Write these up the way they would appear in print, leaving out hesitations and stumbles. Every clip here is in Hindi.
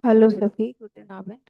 Hallo Sophie, guten Abend.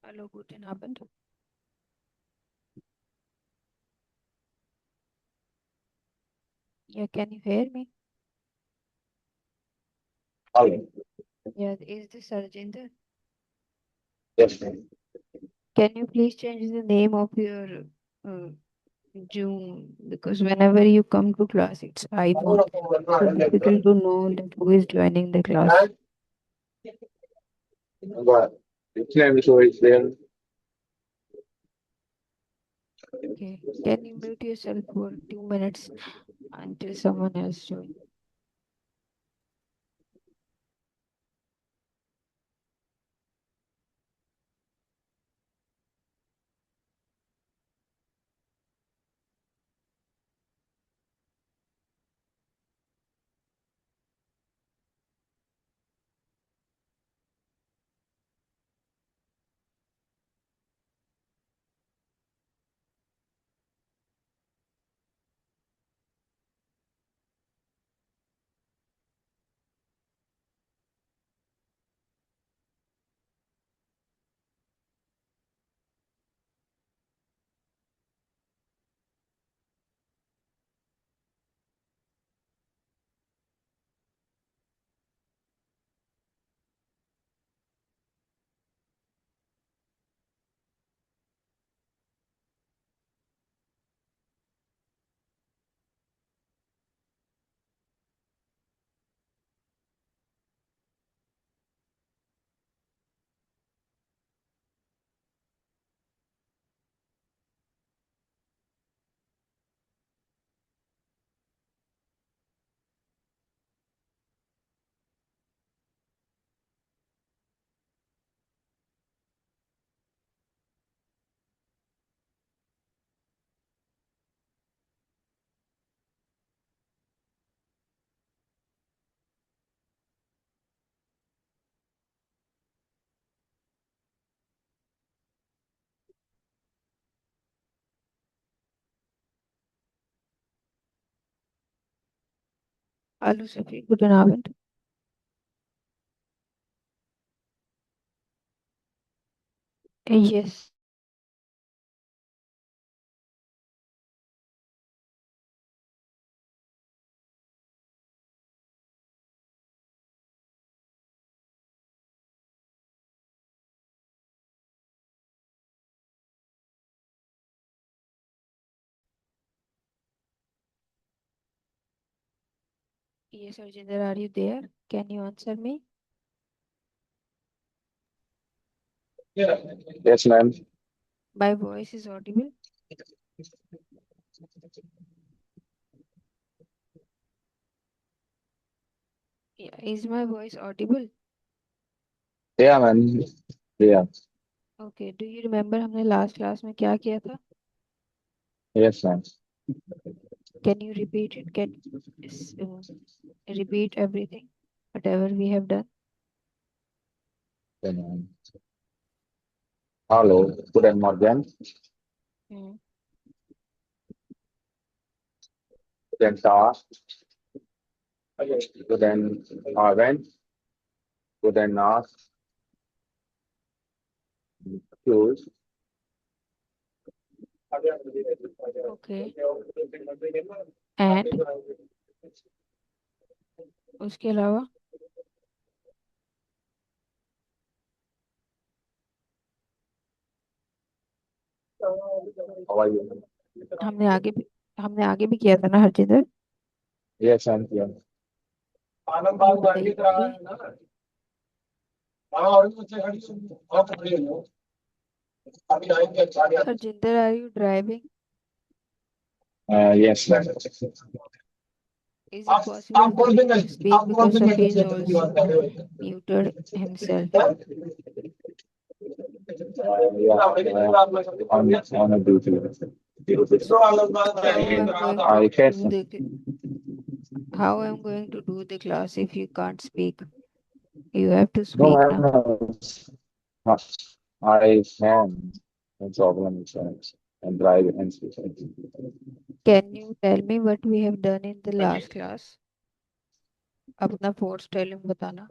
Hallo, guten Abend. Yeah, can you hear me? Hello. Yeah, is this Arjinder? Yes, ma'am. Can you please change the name of your uh, Zoom? Because whenever you come to class, it's iPhone. So difficult to know that who is joining the class. But its name is always there. Okay. Can you mute yourself for 2 minutes until someone else joins? Hallo Sophie, guten Abend. Yes. Yes, Arjinder, are you there? Can you answer me? Yes, ma'am. My voice is audible? Yeah, is my voice audible? Yeah, ma'am. Yeah. Okay, do you remember हमने लास्ट क्लास में क्या किया था? Yes, ma'am. Can you repeat it? Can repeat everything whatever we have done? Yeah, ma'am. Hello, guten Morgen, hmm, guten Tag, guten Abend, guten Nacht, Tschüss. Okay. And उसके अलावा How are you? हमने आगे भी हमने आगे भी किया था ना हरजिंदर। Yes, I'm here. वो बताइए मुझे। Harjinder, are you driving? Yes, ma'am. Is it possible for you to speak because Safi is also muted himself? Yeah, on a duty. How I'm going to I do can. the how I'm going to do the class if you can't speak? You have to No, speak now. ma'am. I can. No problem, insurance. And drive and speak. Can you tell me what we have done in the last class? अपना फोर्थ स्पेलिंग बताना।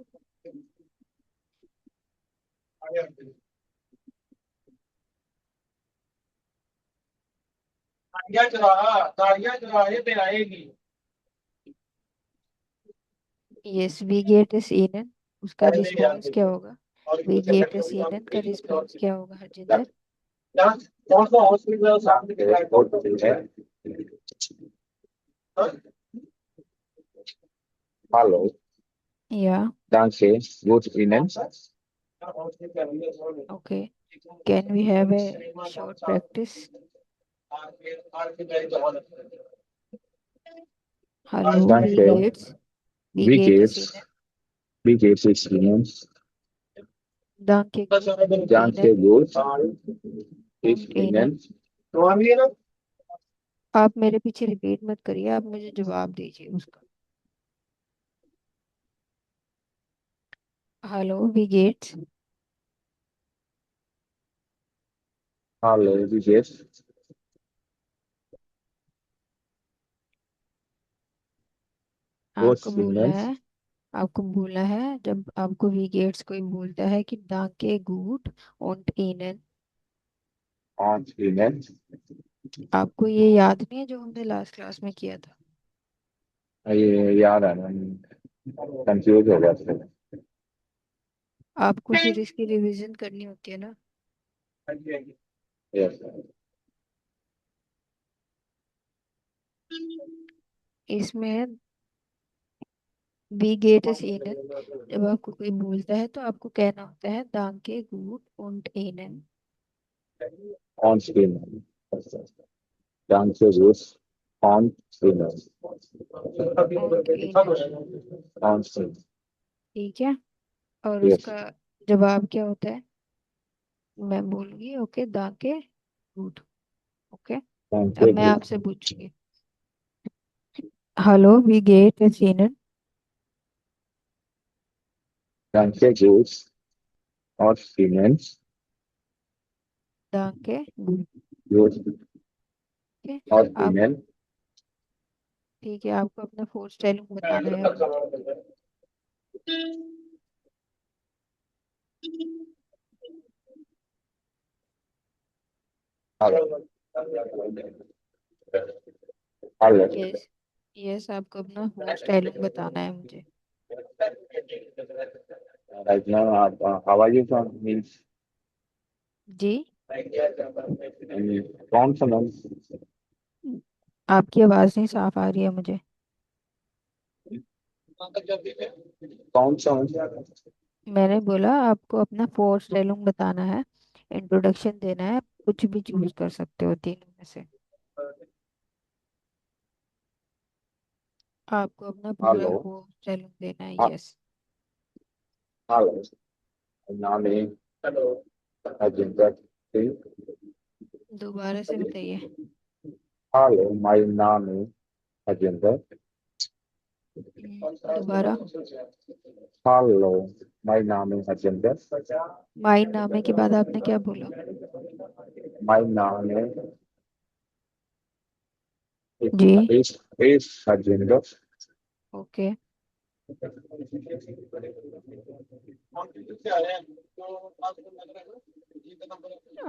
यस, वी गेट ए सीनन। उसका रिस्पॉन्स क्या होगा? वी गेट ए सीनन का रिस्पॉन्स क्या होगा हरजिंदर? Hello. या Danke. Good evening. Okay. Can we have a short practice? Hello वी Danke. गेट्स वी Wie गेट ए geht's? सीनन। Wie geht's es Ihnen? danke gut und Danke, ihnen? gut. Ich und ihnen? Ihnen. आप मेरे पीछे रिपीट मत करिए, आप मुझे जवाब दीजिए उसका। हेलो वी गेट्स। Hallo, wie geht's? आपको Gut बोलना Ihnen. है आपको बोलना है जब आपको वी गेट्स कोई बोलता है कि danke gut und ihnen। Und Ihnen. आपको ये याद नहीं है जो हमने लास्ट क्लास में किया था? ये याद है ना, कंफ्यूज हो गया था। आपको फिर इसकी रिवीजन करनी होती है ना। Yes. इसमें वी गेट्स ihnen, जब आपको कोई बोलता है तो आपको कहना होता है danke gut und ihnen। Und Ihnen. Danke, gut. Und Ihnen. und ihnen, Und Ihnen. ठीक है। और Yes. उसका जवाब क्या होता है? मैं बोलूंगी ओके danke gut। ओके। अब Danke, मैं gut. आपसे पूछूंगी। हेलो वी गेट्स ihnen। Danke, gut. Und Ihnen. danke gut। Gut. ठीक है। Und आप Ihnen. ठीक है, आपको अपना फोर्थ स्पेलिंग बताना है अब मुझे। Hallo. Hallo. यस यस, आपको अपना फोर्थ स्पेलिंग बताना है मुझे। Right now, how are you from means ji. consonants? आपकी आवाज़ नहीं साफ आ रही है मुझे। Consonants. मैंने बोला आपको अपना फोर्थ स्पेलिंग बताना है, इंट्रोडक्शन देना है, कुछ भी चूज कर सकते हो तीनों में से। आपको अपना पूरा Hallo. फोर्थ स्पेलिंग देना है, Ha- yes. Hallo. Mein Name Ajinta Singh. दोबारा से बताइए। Hallo, mein Name Ajinta. दोबारा। Hallo. My name is Harjinder. माइन नामे के बाद आपने क्या बोला? My name जी। is Harjinder. ओके।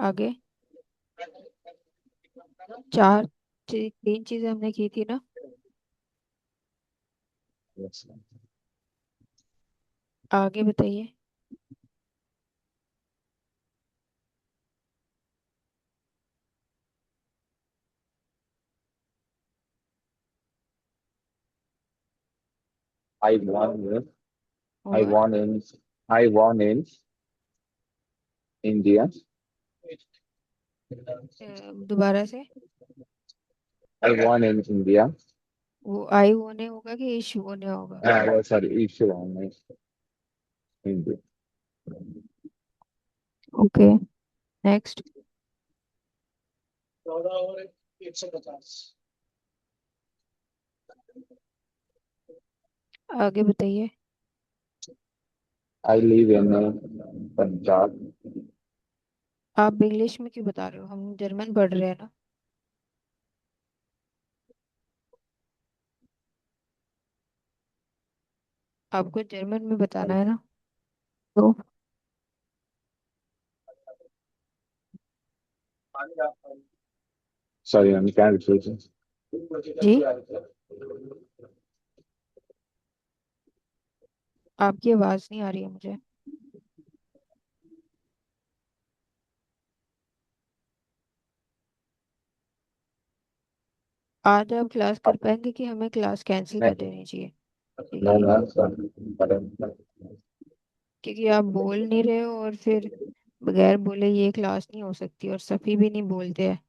आगे। तीन चीजें हमने की थी ना। Yes. आगे बताइए। I won. I और won in. I won in India. दोबारा से। I won in India. वो आई होने होगा कि इशू होने होगा? Sorry, issue won in India. Okay. Next. आगे बताइए। I live in Punjab. आप इंग्लिश में क्यों बता रहे हो? हम जर्मन पढ़ रहे हैं ना। आपको जर्मन में बताना है ना। तो Sorry, I'm can't repeat. जी, आपकी आवाज नहीं आ रही है मुझे। आज आप क्लास कर पाएंगे कि हमें क्लास कैंसिल कर देनी चाहिए? No, क्योंकि no, sorry. क्योंकि आप बोल नहीं रहे हो, और फिर बगैर बोले ये क्लास नहीं हो सकती, और सफी भी नहीं बोलते हैं।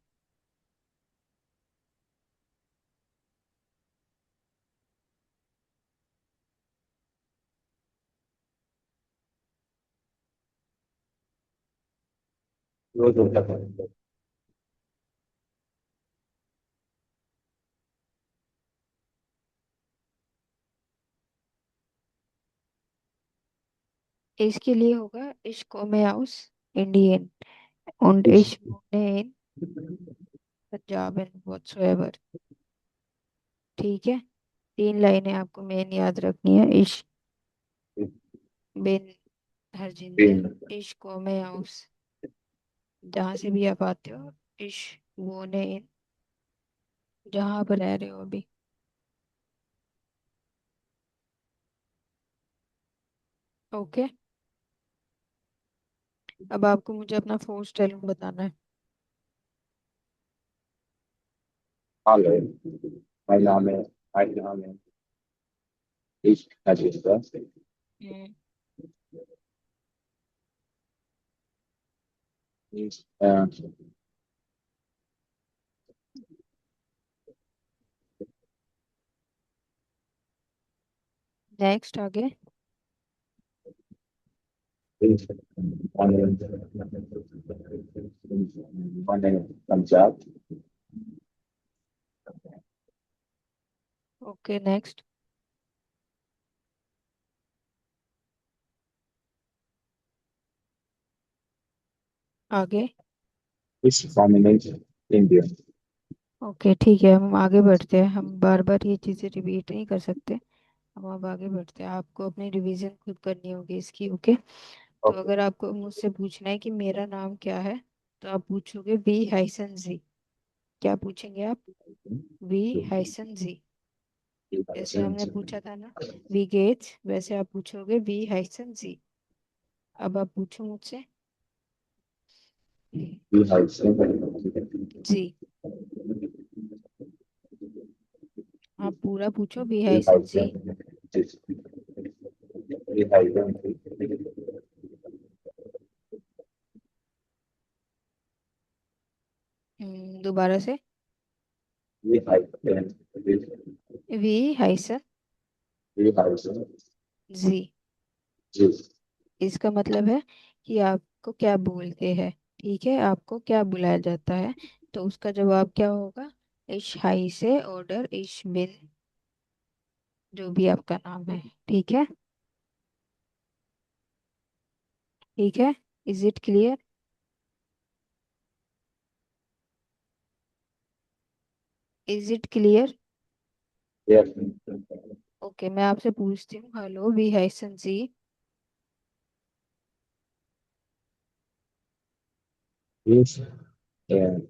रोज होता है। इसके लिए होगा ich komme aus Indien und ich wohne in Punjab and whatsoever। ठीक है। तीन लाइनें आपको मेन याद रखनी है। इश बिन हरजिंदर, तीन इश komme aus, जहाँ से भी आप आते हो। इश wohne in, जहाँ आप रह रहे हो अभी। ओके। अब आपको मुझे अपना फोर्थ स्पेलिंग बताना है। हाल है। My name है is Harjinder. Hmm. Is next आगे। is one in Punjab. Okay next. आगे। Is from in India. Okay ठीक है, हम आगे बढ़ते हैं। हम बार बार ये चीज़ें रिपीट नहीं कर सकते। हम अब आगे बढ़ते हैं। आपको अपनी रिवीजन खुद करनी होगी इसकी। ओके। तो Okay. अगर आपको मुझसे पूछना है कि मेरा नाम क्या है, तो आप पूछोगे वी हाइसन जी। क्या पूछेंगे आप? वी हाइसन जी। जैसे हमने पूछा था ना वी गेट्स, वैसे आप पूछोगे वी हाइसन जी। अब आप पूछो मुझसे। We have seen जी। आप पूरा पूछो वी we हाइसन have जी। seen we have दोबारा से। we have वी हाइसन we have seen जी। जी इसका मतलब है कि आपको क्या बोलते हैं। ठीक है, आपको क्या बुलाया जाता है। तो उसका जवाब क्या होगा? इश हाई से ऑर्डर इश बिन, जो भी आपका नाम है। ठीक है। ठीक है, is it clear? Is it clear? Yes. Okay, मैं आपसे पूछती हूँ, हेलो वी हाइसन जी। Is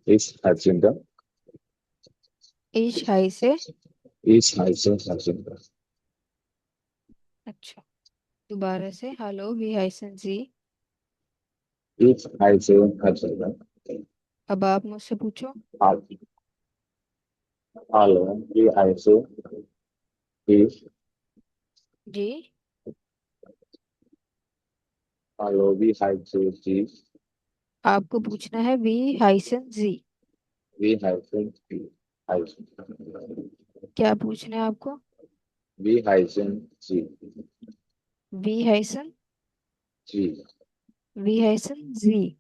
is agenda. इश हाई से। Is agenda. अच्छा, दोबारा से, हेलो वी हाइसन जी। Is agenda. अब आप मुझसे पूछो। Hello, is ji. hello, is आपको पूछना है वी हाइसन जी। we hyphen hyphen क्या पूछना है आपको? we hyphen G वी हाइसन। G वी हाइसन जी।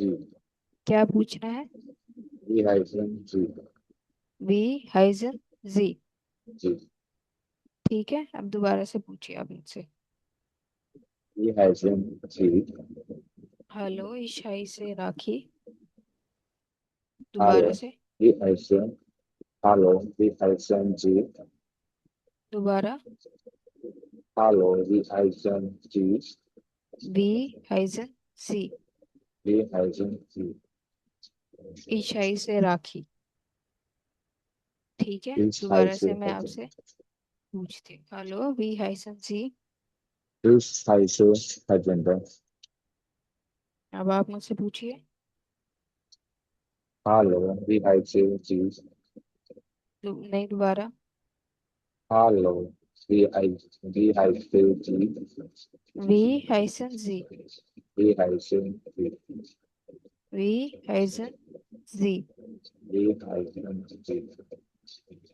G क्या पूछना है? we hyphen G वी हाइसन जी। G ठीक है, अब दोबारा से पूछिए आप मुझसे। we hyphen G हेलो ईशाई से राखी। दोबारा hello से। we hyphen we hyphen G दोबारा। we hyphen G वी हाइसन सी। we hyphen G ईशाई से राखी। ठीक है, is दोबारा से hyphen मैं आपसे पूछती हूँ, हेलो वी हाइसन सी। is hyphen agenda अब आप मुझसे पूछिए। hello we hyphen G नहीं, दोबारा। hello we hyphen G वी हाइसन जी। we hyphen G वी हाइसन जी। we hyphen G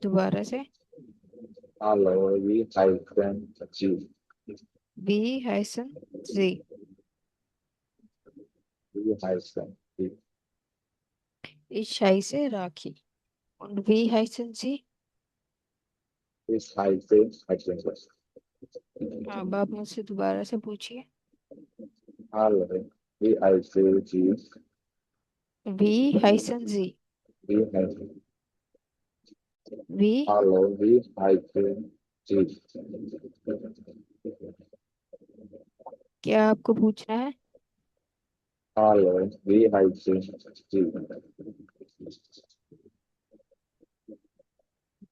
दोबारा से। hello we hyphen G वी हाइसन जी। we hyphen G ईशाई से राखी। और वी हाइसन जी। is hyphen agenda अब आप मुझसे दोबारा से पूछिए। hello we hyphen G वी हाइसन जी। we hyphen वी। hello we hyphen G क्या आपको पूछना है? hello we hyphen G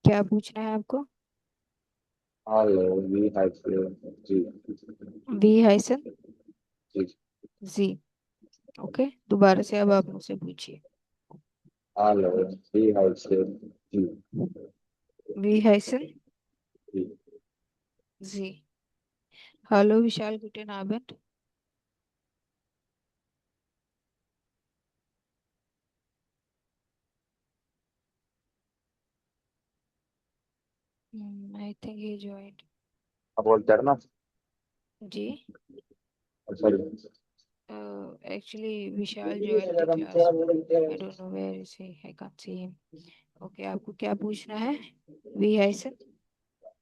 क्या पूछना है आपको? hello we hyphen G वी हाइसन G जी। ओके, दोबारा से अब आप मुझसे पूछिए। hello we hyphen G वी हाइसन G जी। हेलो विशाल गुटेन आबेंट। I think he joined. अब बोलते हैं ना जी। Sorry actually Vishal join the class. I don't know where is he, I can't see him. Okay, आपको क्या पूछना है? वी हाइसन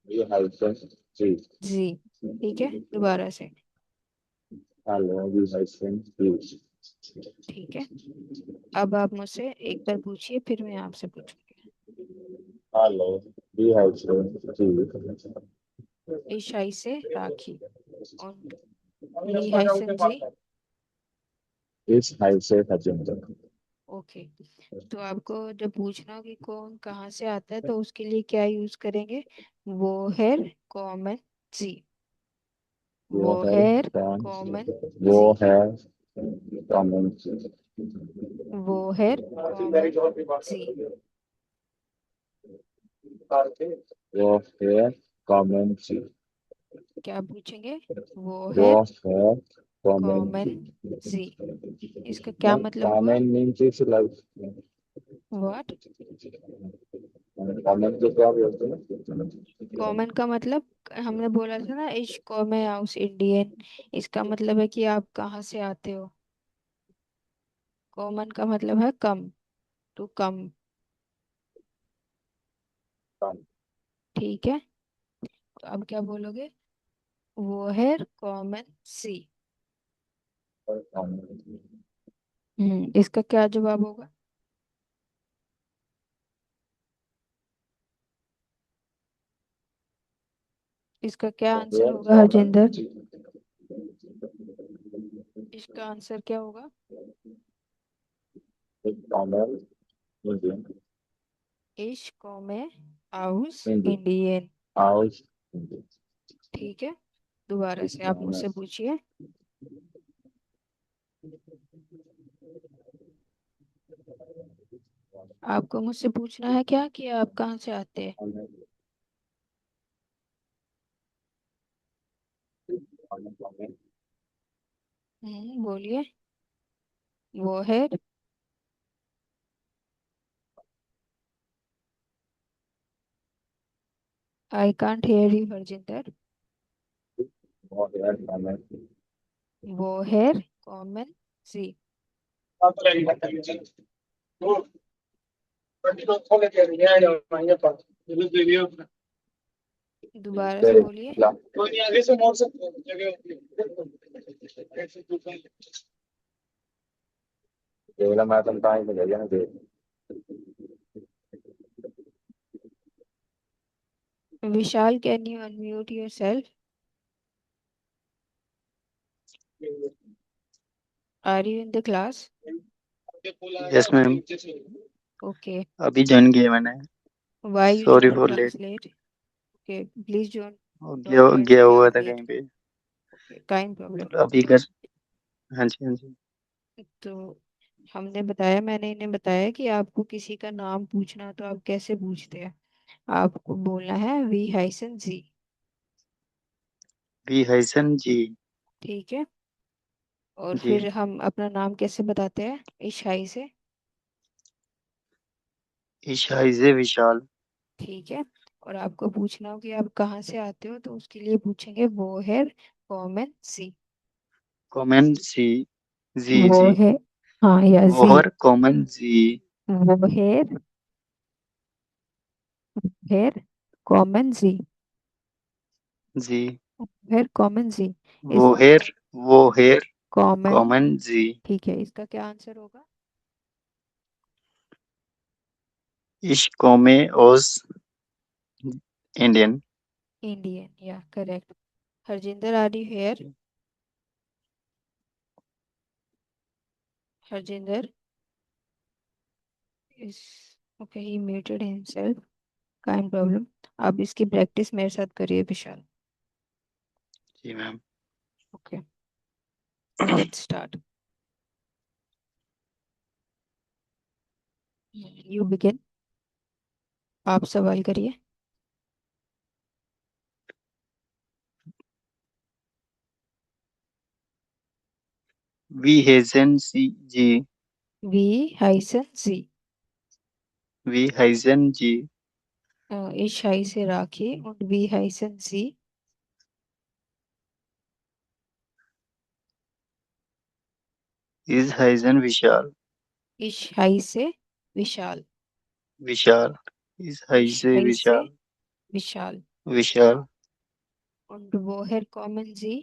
we hyphen G जी। ठीक है, दोबारा से। hello we hyphen G ठीक है, अब आप मुझसे एक बार पूछिए, फिर मैं आपसे पूछूंगी। hello we hyphen G ईशाई से राखी। और वी हाइसन जी। is hyphen agenda ओके, तो आपको जब पूछना हो कि कौन कहाँ से आता है, तो उसके लिए क्या यूज करेंगे? वो है कॉमन जी। वो वो है है कौन कॉमन वो जी। है कॉमन वो है कॉमन जी। वो है कॉमन सी क्या पूछेंगे? वो वो है है कॉमन कॉमन जी। इसका क्या मतलब हुआ? Common means is like what? Common को क्या बोलते हैं कॉमन का मतलब, हमने बोला था ना, इश कौमे हाउस इंडियन। इसका मतलब है कि आप कहाँ से आते हो। कॉमन का मतलब है कम, टू कम। ठीक है, तो अब क्या बोलोगे? वो है कॉमन सी। इसका क्या जवाब होगा? इसका क्या आंसर होगा हरजिंदर? इसका आंसर क्या होगा? इश्क में आउस हिंदी इंडियन। आउस ठीक है, दोबारा से आप मुझसे पूछिए। आपको मुझसे पूछना है क्या कि आप कहाँ से आते हैं? बोलिए। वो है। I can't hear you Harjinder. वो है कॉमन सी। दोबारा से बोलिए। मैं समझा ही मिलेगा ना Vishal, can you unmute yourself? Are you in the class? Yes ma'am, okay. अभी ज्वाइन किया मैंने। Why you sorry didn't for late. Translate? Okay, please don't गया डोंट जॉइन गया विदाउट हुआ था लेट। कहीं पे। Okay, kind problem. अभी कर। हाँ जी, हाँ जी। तो मैंने इन्हें बताया कि आपको किसी का नाम पूछना तो आप कैसे पूछते हैं। आपको बोलना है वी हाइसन जी। वी हसन जी। ठीक है। और जी। फिर हम अपना नाम कैसे बताते हैं इशाई से? इशाइजे विशाल। ठीक है। और आपको पूछना हो कि आप कहाँ से आते हो तो उसके लिए पूछेंगे वो है कॉमन सी। कॉमन सी। जी वो जी। है, हाँ, या जी। वोहर कॉमन जी। वो है कॉमन जी। जी। है कॉमन जी। इसका वोहेर वोहेर कॉमन। कॉमन जी। ठीक है, इसका क्या आंसर होगा? इश्कोमे ओस इंडियन। इंडियन, या correct. Harjinder, are you here? Harjinder is, okay, he muted himself. Kind problem. अब इसकी प्रैक्टिस मेरे साथ करिए विशाल। जी ma'am. Okay, let's start. You begin. आप सवाल करिए। वी हेजन सी जी। वी हाइसन सी। वी हाइजन जी। इश हाई से राखी और वी हाइसन सी। इज हाइजन विशाल। इश हाई से विशाल। विशाल। इज इश हाइजे हाई से विशाल। विशाल। विशाल। और वो है कॉमन जी।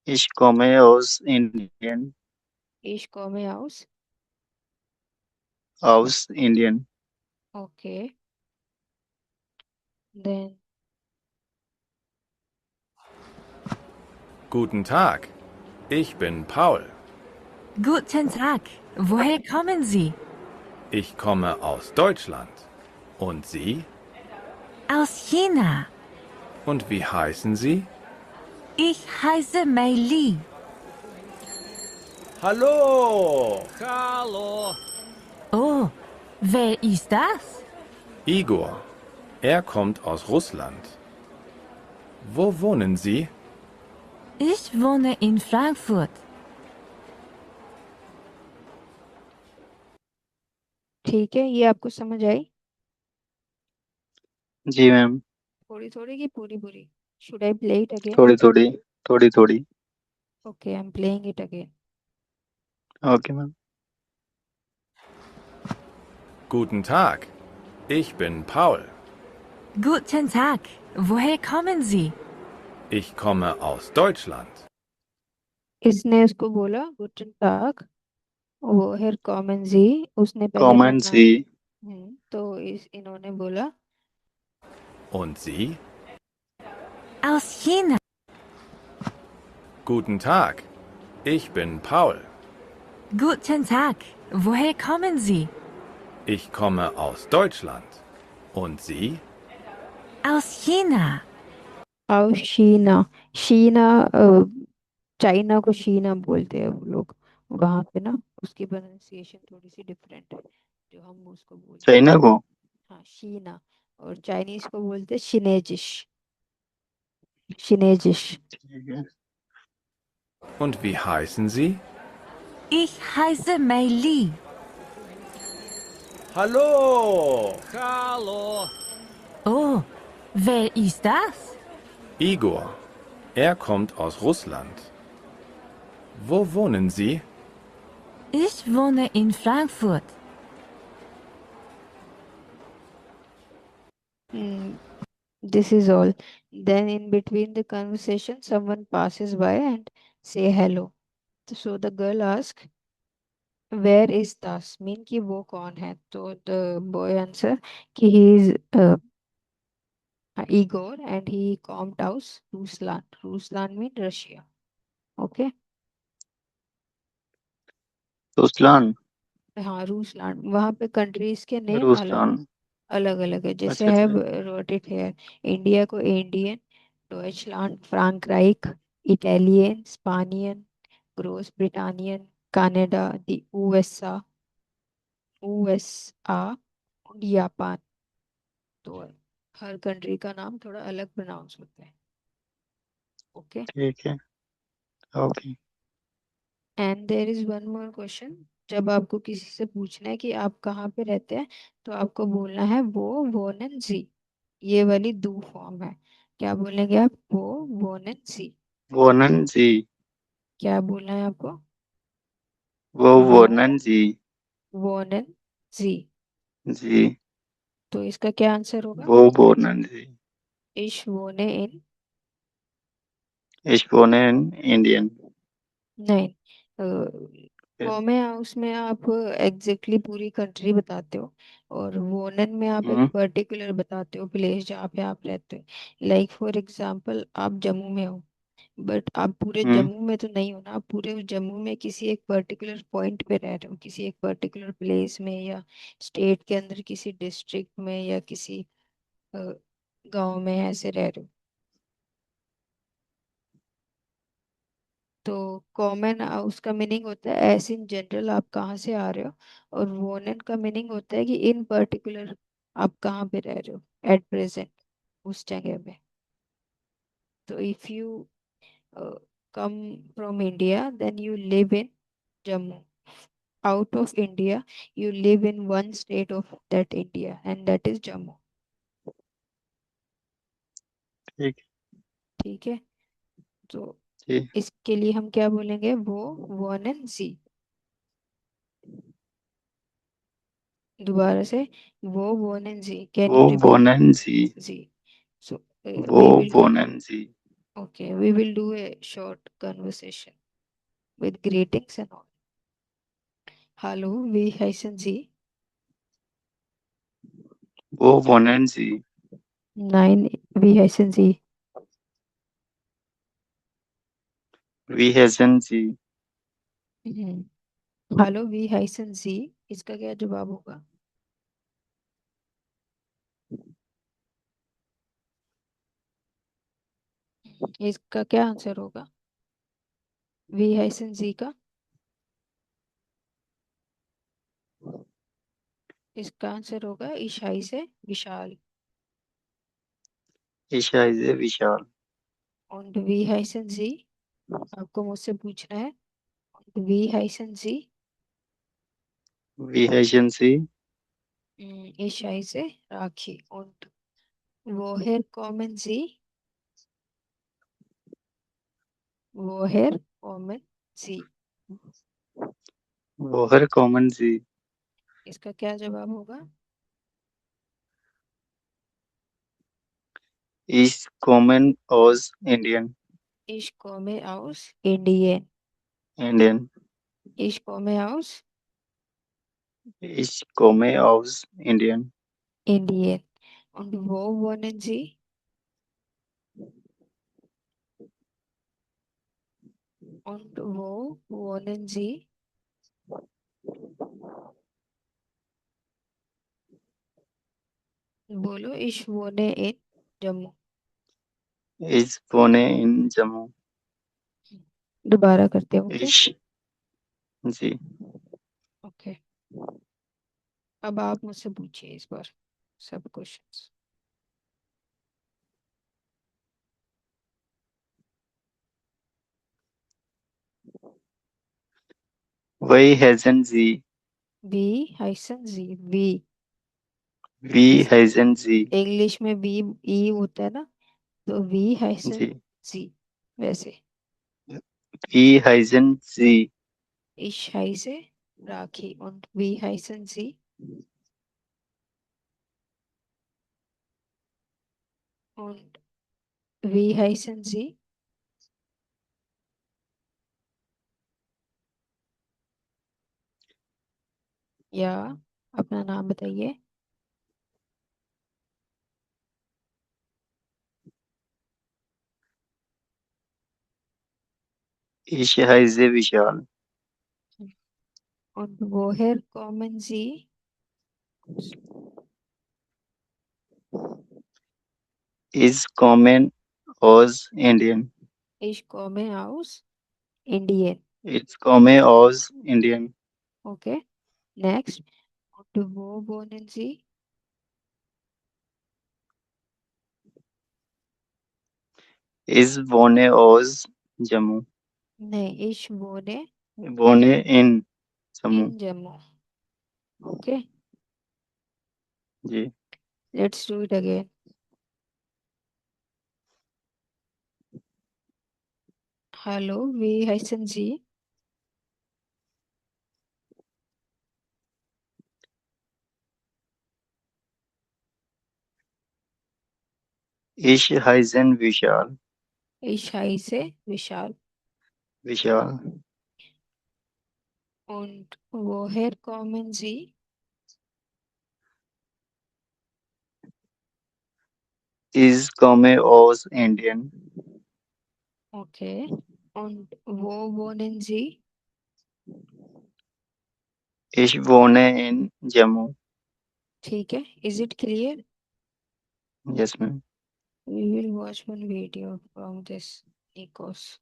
इश्कोमे ओस इंडियन। इश कॉमे हाउस। हाउस इंडियन। Okay, then. Guten Tag, ich bin Paul. Guten Tag. Woher kommen Sie? Ich komme aus Deutschland. Und Sie? Aus China. Und wie heißen Sie? Ich heiße Mei Li. Hallo! Hallo. Oh, wer ist das? Igor. Er kommt aus Russland. Wo wohnen Sie? Ich wohne in Frankfurt. ठीक है, ये आपको समझ आई? जी मैम। थोड़ी थोड़ी की पूरी पूरी? Should I play it again? थोड़ी थोड़ी। थोड़ी थोड़ी। Okay, I am playing it again. Okay ma'am. Guten Tag, ich bin Paul. Guten Tag. Woher kommen Sie? Ich komme aus Deutschland. इसने उसको बोला गुटन टाग, वो है कॉमन जी, उसने पहले कॉमन अपना सी। नाम। तो इन्होंने बोला Und Sie? Aus China. Guten Tag. Ich bin Paul. Guten Tag. Woher kommen Sie? Ich komme aus Deutschland. Und Sie? Aus China. आओ शीना। शीना चाइना को शीना बोलते हैं वो लोग वहां पे ना, उसकी प्रोनाउंसिएशन थोड़ी सी डिफरेंट है जो हम उसको बोलते हैं। चाइना को। हाँ शीना, और चाइनीज को बोलते हैं शिनेजिश। शिनेजिश। ठीक है। Und wie heißen Sie? Ich heiße Mei Li. Hallo! Oh, wer ist das? Igor. Er kommt aus Russland. Wo wohnen Sie? Ich wohne in Frankfurt. This is all. Then in between the conversation, someone passes by and say hello. So the girl asks, "Where is Das?" Mean कि वो कौन है? तो the boy answer कि he is Igor and he comes out Ruslan. Ruslan mean Russia. Okay. Ruslaan. हाँ रूसलैंड, वहाँ पे कंट्रीज के नेम अलग रुसलान। अलग अलग है। जैसे अच्छा है अच्छा। रोटेट है, इंडिया को Indian, Deutschland फ्रैंकराइक, Italian स्पानियन, gross ब्रिटानियन, Canada, दी यूएसए और जापान। तो हर कंट्री का नाम थोड़ा अलग प्रोनाउंस होता है। ओके। ठीक है। Okay. And there is one more question. जब आपको किसी से पूछना है कि आप कहाँ पे रहते हैं, तो आपको बोलना है वो जी। ये वाली दो फॉर्म है। क्या बोलेंगे आप? वो जी। वोनन जी। क्या बोलना है आपको? वो वो वोनन जी। वोनन जी। जी। तो इसका क्या आंसर होगा? वो वोनन जी। इश वोने इन। Ich wohne in Indien। नहीं, कॉमे हाउस में आप एग्जैक्टली पूरी कंट्री बताते हो, और वोनन में आप एक हम्म। पर्टिकुलर बताते हो प्लेस जहाँ पे आप रहते हो। लाइक फॉर एग्जांपल आप जम्मू में हो, बट आप पूरे हम्म। जम्मू में तो नहीं हो ना, आप पूरे उस जम्मू में किसी एक पर्टिकुलर पॉइंट पे रह रहे हो, किसी एक पर्टिकुलर प्लेस में, या स्टेट के अंदर किसी डिस्ट्रिक्ट में, या किसी गांव में ऐसे रह रहे हो। तो कॉमन उसका मीनिंग होता है एज इन जनरल आप कहाँ से आ रहे हो, और वोनन का मीनिंग होता है कि इन पर्टिकुलर आप कहाँ पे रह रहे हो एट प्रेजेंट, उस जगह पे। तो if you come from India then you live in Jammu. Out of India, you live in one state of that India, and that is Jammu. ठीक ठीक है। तो है। इसके लिए हम क्या बोलेंगे? वो वन एंड जी। दोबारा से, वो वन एंड जी, कैन वो यू रिपीट? वोनन जी। जी। So वो we will, वोनन जी। okay, we will do a short conversation with greetings and all. Hello, wie heißen Sie? वो वोनन जी। Nein, wie heißen Sie? वी हैजन जी। हेलो, wie heißen Sie? इसका क्या जवाब होगा? इसका क्या आंसर होगा wie heißen Sie का? इसका आंसर होगा ईशाई से विशाल। ईशा इज ए Vishal. Und wie heißen Sie? आपको मुझसे पूछना है। Und wie heißen Sie? वी हैजन जी। ईशाई से Rakhi. Und woher kommen Sie? woher kommen Sie? वोहर कॉमन जी। इसका क्या जवाब होगा? इस कॉमन ओज इंडियन। Ich komme aus Indien. Indian. Ich komme aus Ich komme aus Indien. Indien. Und wo wohnen Sie? Und wo wohnen Sie? बोलो ich wohne in Jammu. Ich wohne in Jammu. दोबारा करते हो क्या? Ich, जी. ओके. अब आप मुझसे पूछिए इस बार सब questions. Wie heißen Sie? wie heißen Sie? wie Wie heißen Sie? English में वी ई होता है ना, तो wie heißen जी. Sie वैसे. Wie heißen Sie? ich heiße राखी. und wie heißen Sie? und wie heißen Sie? या अपना नाम बताइए. Ich heiße Vishal. und woher kommen Sie? Ich komme aus Indien. ich komme aus Indien. Ich komme aus Indien. okay. next. und wo wohnen Sie? Ich wohne aus Jammu. नहीं, ich wohne Wohne in Jammu. in Jammu. okay. Ji. let's do it again. hallo, wie heißen Sie? Ich heiße Vishal. ich heiße Vishal. Vishal. und woher kommen Sie? Ich komme aus Indien. okay. und wo wohnen Sie? Ich wohne in Jammu. ठीक है. is it clear? Yes, ma'am. we will watch one video from this Nikos.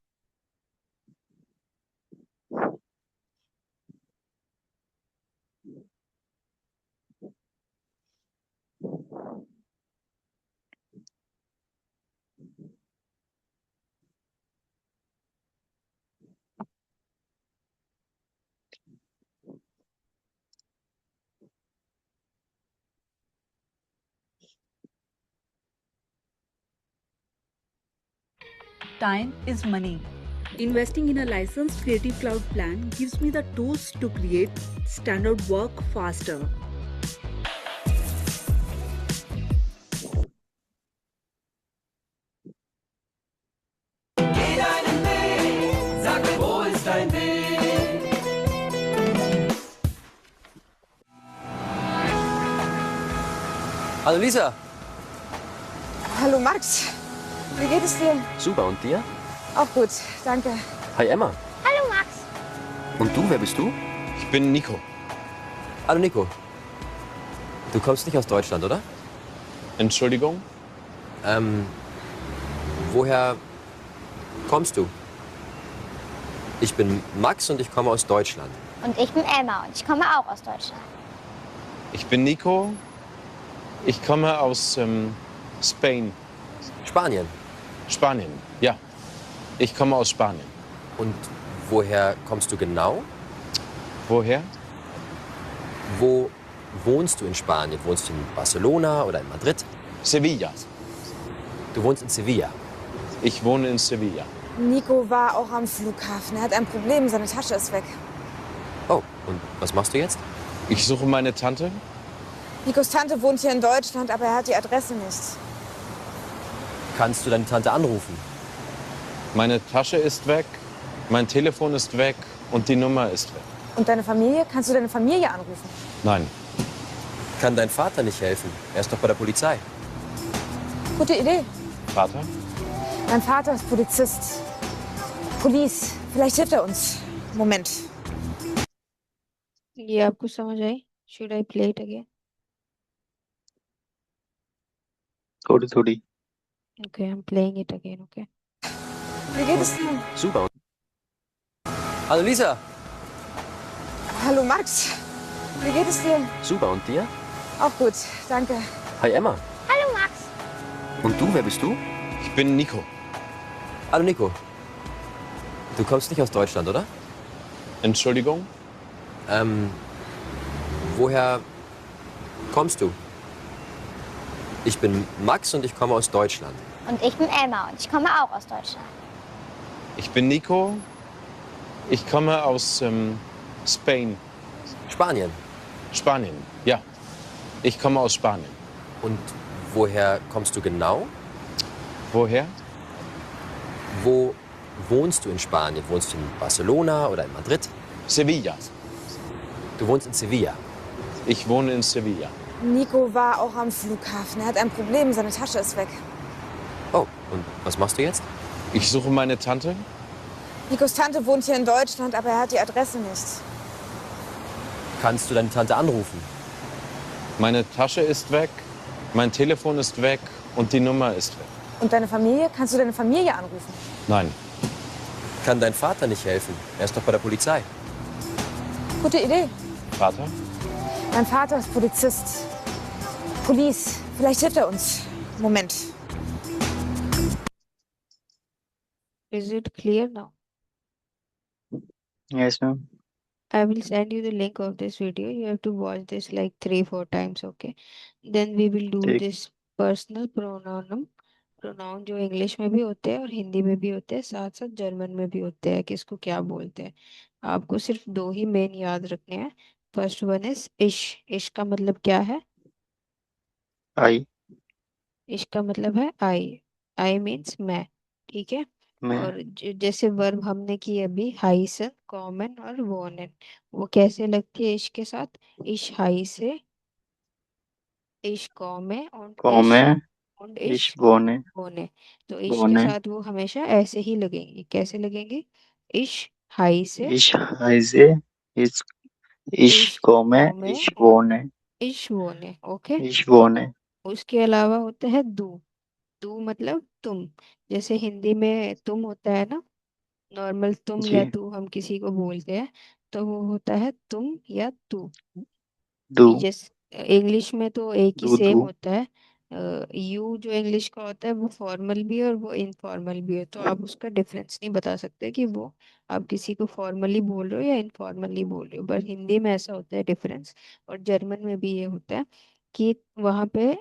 Time is money. Investing in a licensed Creative Cloud plan gives me the tools to create standard work faster. Hallo Lisa. Hallo Max, wie geht es dir? Super, und dir? Auch gut, danke. Hi Emma. Hallo Max. Und du, wer bist du? Ich bin Nico. Hallo Nico. Du kommst nicht aus Deutschland, oder? Entschuldigung? Woher kommst du? Ich bin Max und ich komme aus Deutschland. Und ich bin Emma und ich komme auch aus Deutschland. Ich bin Nico. Ich komme aus Spain. Spanien. Spanien, ja. Ich komme aus Spanien. Und woher kommst du genau? Woher? Wo wohnst du in Spanien? Wohnst du in Barcelona oder in Madrid? Sevilla. Du wohnst in Sevilla. Ich wohne in Sevilla. Nico war auch am Flughafen. Er hat ein Problem, seine Tasche ist weg. Oh, und was machst du jetzt? Ich suche meine Tante. Nikos Tante wohnt hier in Deutschland, aber er hat die Adresse nicht. Kannst du deine Tante anrufen? Meine Tasche ist weg. Mein Telefon ist weg und die Nummer ist weg. Und deine Familie? Kannst du deine Familie anrufen? Nein. Kann dein Vater nicht helfen? Er ist doch bei der Polizei. Gute Idee. Vater? Mein Vater ist Polizist. Police. Vielleicht hilft er uns. Moment. ये आपको समझ आई? Should I play it again? थोड़ी थोड़ी। Okay, I'm playing it again, okay? Wie geht es dir? Super. Hallo Lisa. Hallo Max. Wie geht es dir? Super, und dir? Auch gut, danke. Hi Emma. Hallo Max. Und du, wer bist du? Ich bin Nico. Hallo Nico. Du kommst nicht aus Deutschland, oder? Entschuldigung? Woher kommst du? Ich bin Max und ich komme aus Deutschland. Und ich bin Emma und ich komme auch aus Deutschland. Ich bin Nico. Ich komme aus Spain. Spanien. Spanien, ja. Ich komme aus Spanien. Und woher kommst du genau? Woher? Wo wohnst du in Spanien? Wohnst du in Barcelona oder in Madrid? Sevilla. Du wohnst in Sevilla. Ich wohne in Sevilla. Nico war auch am Flughafen. Er hat ein Problem, seine Tasche ist weg. Oh, und was machst du jetzt? Ich suche meine Tante. Nikos Tante wohnt hier in Deutschland, aber er hat die Adresse nicht. Kannst du deine Tante anrufen? Meine Tasche ist weg, mein Telefon ist weg und die Nummer ist weg. Und deine Familie? Kannst du deine Familie anrufen? Nein. Kann dein Vater nicht helfen? Er ist doch bei der Polizei. Gute Idee. Vater? Mein Vater ist Polizist. Police. Vielleicht hilft er uns. Moment. Is it clear now? Yes, ma'am. I will send you the link of this video. You have to watch this like 3-4 times, okay? Then we will do ठीक। this personal pronoun. प्रोनाउन जो इंग्लिश में भी होते हैं और हिंदी में भी होते हैं, साथ साथ जर्मन में भी होते हैं कि इसको क्या बोलते हैं। आपको सिर्फ 2 ही मेन याद रखने हैं। फर्स्ट वन इज इश। इश का मतलब क्या है? आई। इश का मतलब है आई। आई मीन्स मैं, ठीक है? मैं। और जैसे वर्ब हमने की अभी, हाइसन, कॉमन और वोनेन, वो कैसे लगती है इश के साथ? इश हाई से, इश कॉमे और कॉमे। इश इश बोने। बोने। तो इश के बोने। साथ वो हमेशा ऐसे ही लगेंगी। कैसे लगेंगी? इश हाई से, इश हाइजे। इश इश इश कॉमे। कॉमे इश और बोने। इश बोने, ओके? इश बोने। उसके अलावा होता है दू। दू मतलब तुम। जैसे हिंदी में तुम होता है ना, नॉर्मल तुम या जी। तू हम किसी को बोलते हैं, तो वो होता है तुम या तू। दू। जैसे इंग्लिश में तो एक ही दू सेम दू। होता है। यू जो इंग्लिश का होता है वो फॉर्मल भी है और वो इनफॉर्मल भी है, तो आप उसका डिफरेंस नहीं बता सकते कि वो आप किसी को फॉर्मली बोल रहे हो या इनफॉर्मली बोल रहे हो। बट हिंदी में ऐसा होता है डिफरेंस, और जर्मन में भी ये होता है कि वहाँ पे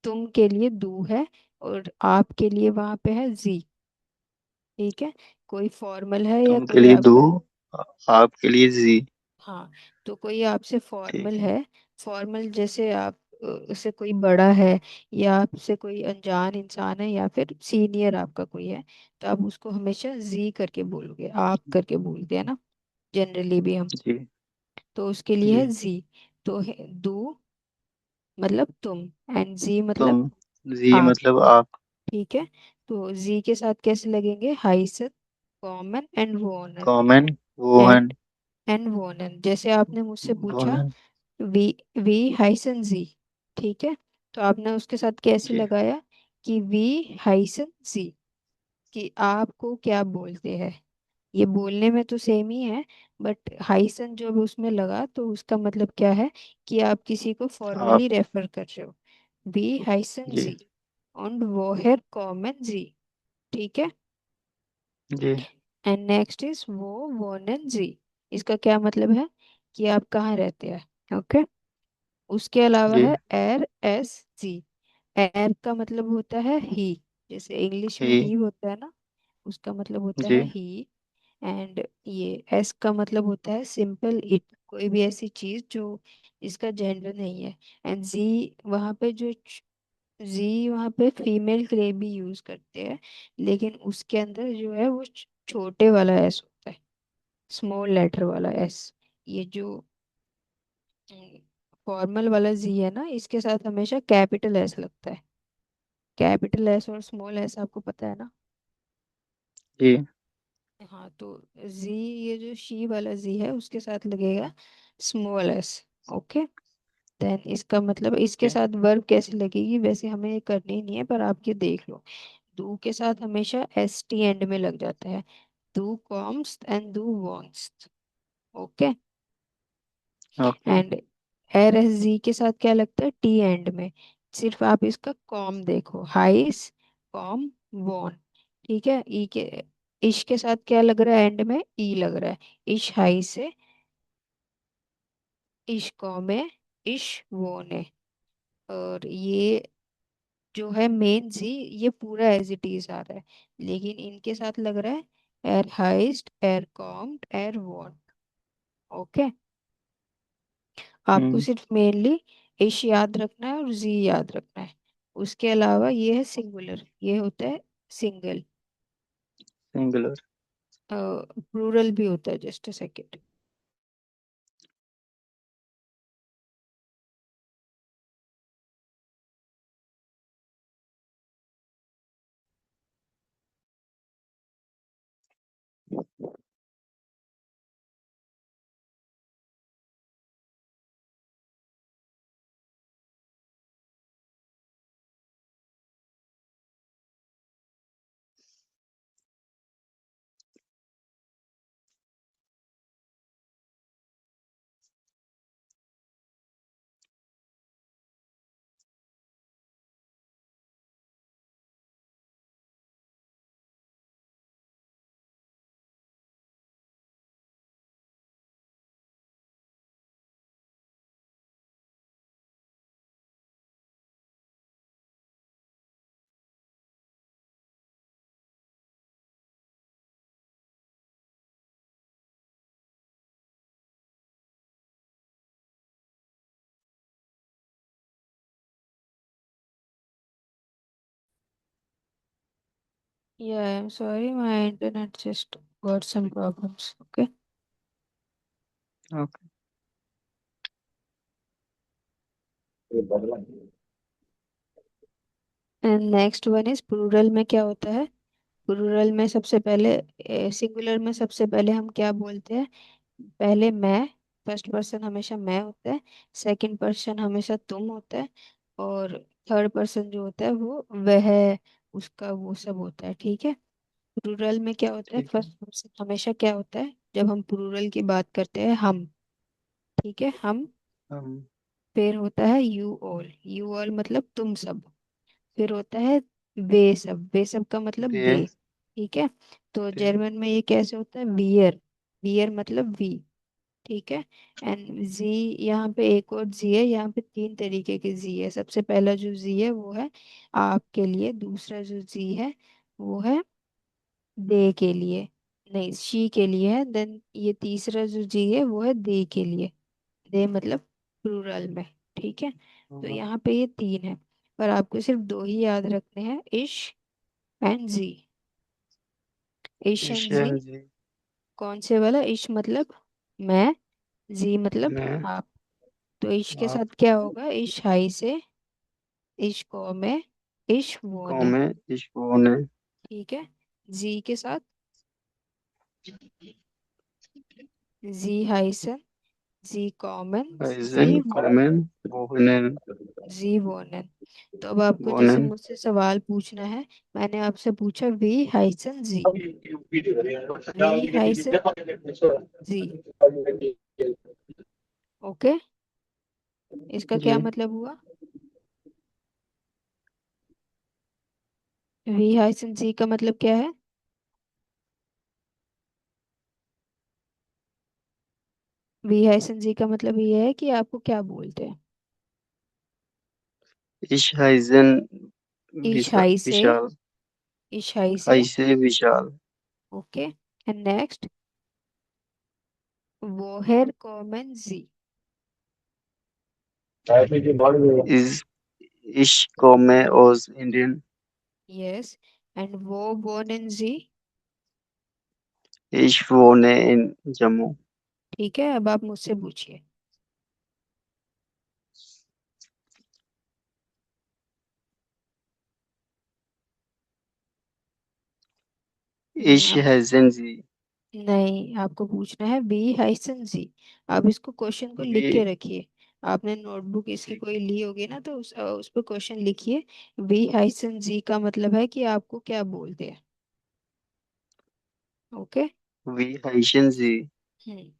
तुम के लिए दू है और आप के लिए वहाँ पे है जी, ठीक है? कोई फॉर्मल है या तुम के कोई लिए दू। आपका, आपके लिए जी। हाँ, तो कोई आपसे फॉर्मल ठीक है। है, फॉर्मल जैसे आप से कोई बड़ा है या आपसे कोई अनजान इंसान है या फिर सीनियर आपका कोई है, तो आप उसको हमेशा जी करके बोलोगे, आप करके बोलते हैं ना जनरली भी हम, जी। तो उसके लिए है जी। जी। तो दू मतलब तुम एंड जी मतलब तुम। जी आप, मतलब आप। ठीक है? तो जी के साथ कैसे लगेंगे? हाइसन, कॉमन एंड वोनन। कॉमन। वोहन। एंड वोनन। जैसे आपने मुझसे पूछा वोहन। वी वी हाइसन जी, ठीक है? तो आपने उसके साथ कैसे जी। लगाया कि वी हाइसन जी, कि आपको क्या बोलते हैं। ये बोलने में तो सेम ही है, बट हाइसन जो भी उसमें लगा तो उसका मतलब क्या है कि आप किसी को आप। फॉर्मली रेफर कर रहे हो। वी हाइसन जी। जी और वोहर कॉमन जी, ठीक है? जी। एंड नेक्स्ट इज वो वोनन जी। इसका क्या मतलब है कि आप कहाँ रहते हैं, ओके? उसके अलावा जी। है एर एस जी। एर का मतलब होता है ही, जैसे इंग्लिश में ही। ही होता है ना, उसका मतलब होता जी। है ही। एंड ये एस का मतलब होता है सिंपल इट, कोई भी ऐसी चीज जो इसका जेंडर नहीं है। एंड जी वहाँ पे जो जी वहाँ पे फीमेल के लिए भी यूज करते हैं, लेकिन उसके अंदर जो है वो छोटे वाला एस होता है, स्मॉल लेटर वाला एस। ये जो फॉर्मल वाला जी है ना, इसके साथ हमेशा कैपिटल एस लगता है। कैपिटल एस और स्मॉल एस आपको पता है ना। जी। हाँ, तो जी, ये जो शी वाला जी है उसके साथ लगेगा स्मॉल एस। ओके, देन इसका मतलब इसके ओके। साथ वर्ब कैसे लगेगी, वैसे हमें ये करनी नहीं है, पर आप ये देख लो। डू के साथ हमेशा एस टी एंड में लग जाता है। डू कॉम्स एंड डू वॉन्ट्स। Okay, okay. एंड एर एस जी के साथ क्या लगता है, टी एंड में। सिर्फ आप इसका कॉम देखो, हाइस कॉम वॉन। ठीक है, ई के इश के साथ क्या लग रहा है, एंड में ई लग रहा है। इश हाई से इश कॉम है, इश वोन है। और ये जो है मेन जी, ये पूरा एज इट इज आ रहा है, लेकिन इनके साथ लग रहा है एर हाइस्ट, एर कॉम्ड, एर वॉन। ओके, आपको हम्म। सिर्फ मेनली इश याद रखना है और जी याद रखना है। उसके अलावा ये है सिंगुलर, ये होता है सिंगल। सिंगुलर। प्लूरल भी होता है, just a second. Yeah, I'm sorry, my internet just got some problems. Okay. Okay. And next one is plural में क्या होता है। प्लूरल में सबसे पहले, सिंगुलर में सबसे पहले हम क्या बोलते हैं, पहले मैं, फर्स्ट पर्सन हमेशा मैं होता है, सेकंड पर्सन हमेशा तुम होता है, और थर्ड पर्सन जो होता है वो वह, उसका, वो सब होता है। ठीक है, प्लूरल में क्या होता है, ठीक है। फर्स्ट पर्सन हमेशा क्या होता है, जब हम प्लूरल की बात करते हैं, हम। ठीक है, हम। हम। फिर होता है यू ऑल, यू ऑल मतलब तुम सब। फिर होता है वे सब, वे सब का मतलब वे। वे। ठीक है, तो वे। जर्मन में ये कैसे होता है, वियर, वियर मतलब वी। ठीक है, एंड जी, यहाँ पे एक और जी है, यहाँ पे तीन तरीके के जी है। सबसे पहला जो जी है वो है आपके लिए, दूसरा जो जी है वो है दे के लिए, नहीं शी के लिए है, देन ये तीसरा जो जी है वो है दे के लिए। दे मतलब प्लूरल में। ठीक है, तो हाँ। यहाँ पे ये तीन है, पर आपको सिर्फ दो ही याद रखने हैं, इश एंड जी। इश एंड जी, एशियन जी। कौन से वाला, इश मतलब मैं, जी मतलब मैं। आप। तो इश के आप। साथ क्या होगा, इश हाई से इश को में इश वो ने। कौमे। इशकोने। ठीक है, जी के साथ जी हाइसन, जी कॉमन, हाइजेन जी कॉमेन। वोहनेन। जी वोनन। तो अब आपको जैसे वोनेन। मुझसे सवाल पूछना है, मैंने आपसे पूछा वी हाइसन जी, वी हाइसन जी। ओके, इसका क्या जी। मतलब हुआ, वी हाइसन जी का मतलब क्या है। वी हाइसन जी का मतलब ये है कि आपको क्या बोलते हैं। इश हाइजेन। इश हाई से, विशाल। इश हाई से। हाई से विशाल। ओके, एंड नेक्स्ट वोहेर कॉमन जी। इज। इश कौमे ओज इंडियन। यस, एंड वो बोन इन जी। Ich wohne in Jammu. ठीक है, अब आप मुझसे पूछिए। Ich heißen Sie. नहीं, आपको पूछना है वी हाइसन जी। आप इसको क्वेश्चन को लिख के Wie, रखिए। आपने नोटबुक इसकी कोई ली होगी ना, तो उस पर क्वेश्चन लिखिए। वी हाइसन जी का मतलब है कि आपको क्या बोलते हैं। ओके। wie heißen Sie? हम्म।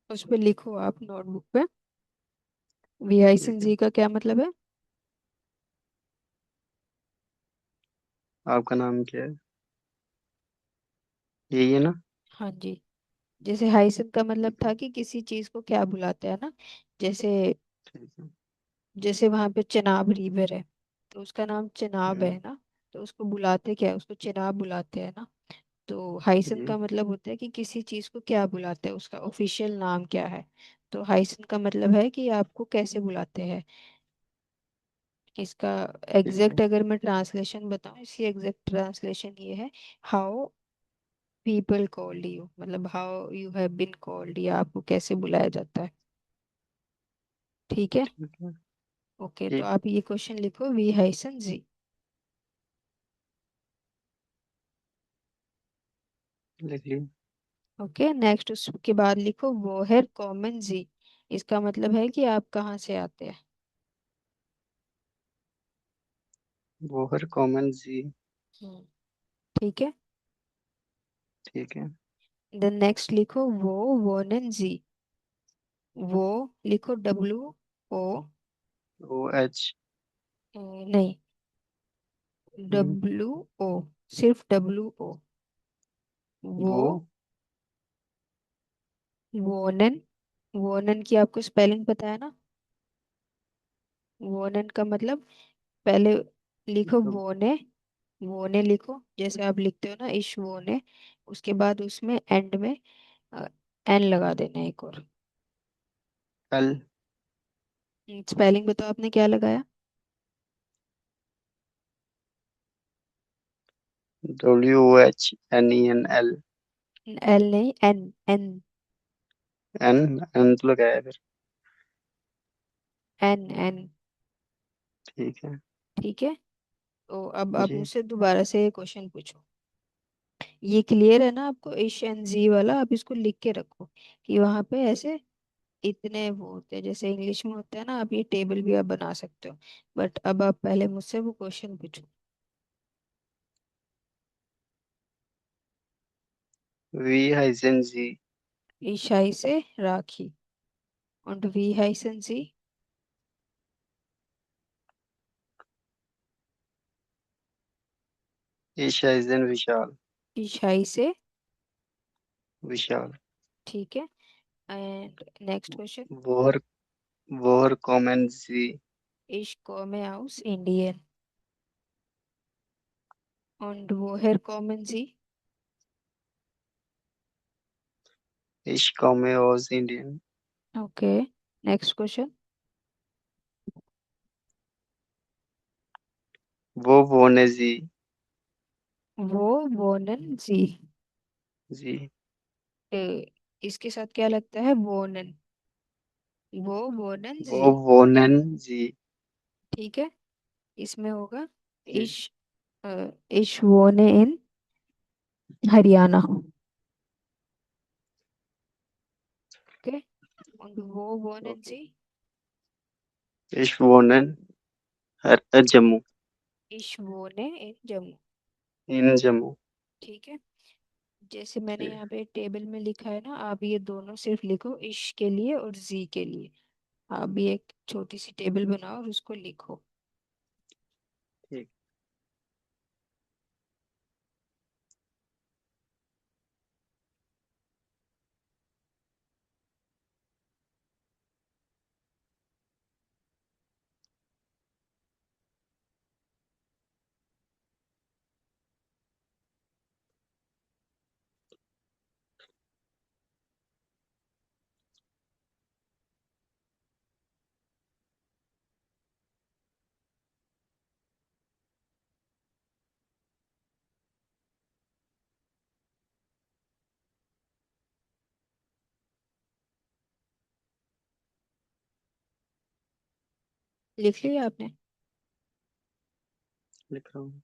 उस पर लिखो आप नोटबुक पे, वी हाइसन ठीक है। जी का क्या मतलब है। आपका नाम क्या है? यही है ना? हाँ जी। जैसे हाइसन का मतलब ठीक है। था कि किसी चीज को क्या बुलाते हैं ना। जैसे ठीक है। जैसे वहां पे चिनाब रिवर है, तो उसका नाम चिनाब हम्म, है ना। तो उसको बुलाते क्या है, उसको चिनाब बुलाते हैं ना। तो हाइसन जी। का मतलब होता है कि किसी चीज को क्या बुलाते हैं, उसका ऑफिशियल नाम क्या है। तो हाइसन का मतलब है कि आपको कैसे बुलाते हैं। इसका ठीक एग्जैक्ट है। अगर मैं ट्रांसलेशन बताऊं, इसकी एग्जैक्ट ट्रांसलेशन ये है, हाउ पीपल कॉल्ड यू, मतलब how you have been called, या आपको कैसे बुलाया जाता है। ठीक है। ठीक है। ओके, तो ठीक। आप ये क्वेश्चन लिखो, वी हाइसन जी। लिख लिया। ओके, नेक्स्ट उसके बाद लिखो वोहर कॉमन जी। इसका मतलब है कि आप कहाँ से आते हैं। वोहर कॉमन जी। हम्म, ठीक है। ठीक है। देन नेक्स्ट लिखो वो वोनन जी। वो लिखो W O, ओ एच। नहीं, हम्म, W O, सिर्फ W O। वो वो वोनन, वोनन की आपको स्पेलिंग पता है ना। वोनन का मतलब, पहले लिखो तो वोने, वोने लिखो जैसे आप लिखते हो ना, इश वोने। उसके बाद उसमें एंड में एन लगा देना एक और। एल। स्पेलिंग बताओ आपने क्या लगाया। W O H N E N L. L नहीं, एन एन। एन। एन तो लगाया फिर। N N. ठीक है। ठीक है। तो अब आप जी। मुझसे दोबारा से क्वेश्चन पूछो। ये क्लियर है ना आपको, इश एंड जी वाला, आप इसको लिख के रखो कि वहां पे ऐसे इतने वो होते हैं, जैसे इंग्लिश में होता है ना। आप ये टेबल भी आप बना सकते हो, बट अब आप पहले मुझसे वो क्वेश्चन पूछो। वी हाइसन जी। ईशाई से राखी। और वी हाइसन जी। इश हाइसन विशाल। ईशाई से। विशाल। ठीक है। And next question. वोहर वोहर कॉमन जी। इश्क में हाउस इंडियन। और वो हेयर कॉमन जी। इश कॉमे ओज इंडियन। Okay, next question. वो वोने जी। वो वोनन जी। जी। ए, इसके साथ क्या लगता है, वोनन। वो वोनन वो जी। वोनन जी। ठीक है। इसमें होगा जी। इश, इश वोने इन हरियाणा। ओके। और वो वोनन ओके। जी। इश वोनन जम्मू। इश वोने इन जम्मू। इन जम्मू। ठीक है। जैसे मैंने ठीक। यहाँ पे टेबल में लिखा है ना, आप ये दोनों सिर्फ लिखो, इश के लिए और जी के लिए। आप भी एक छोटी सी टेबल बनाओ और उसको लिखो। ठीक। लिख लिया आपने? लिख रहा हूँ।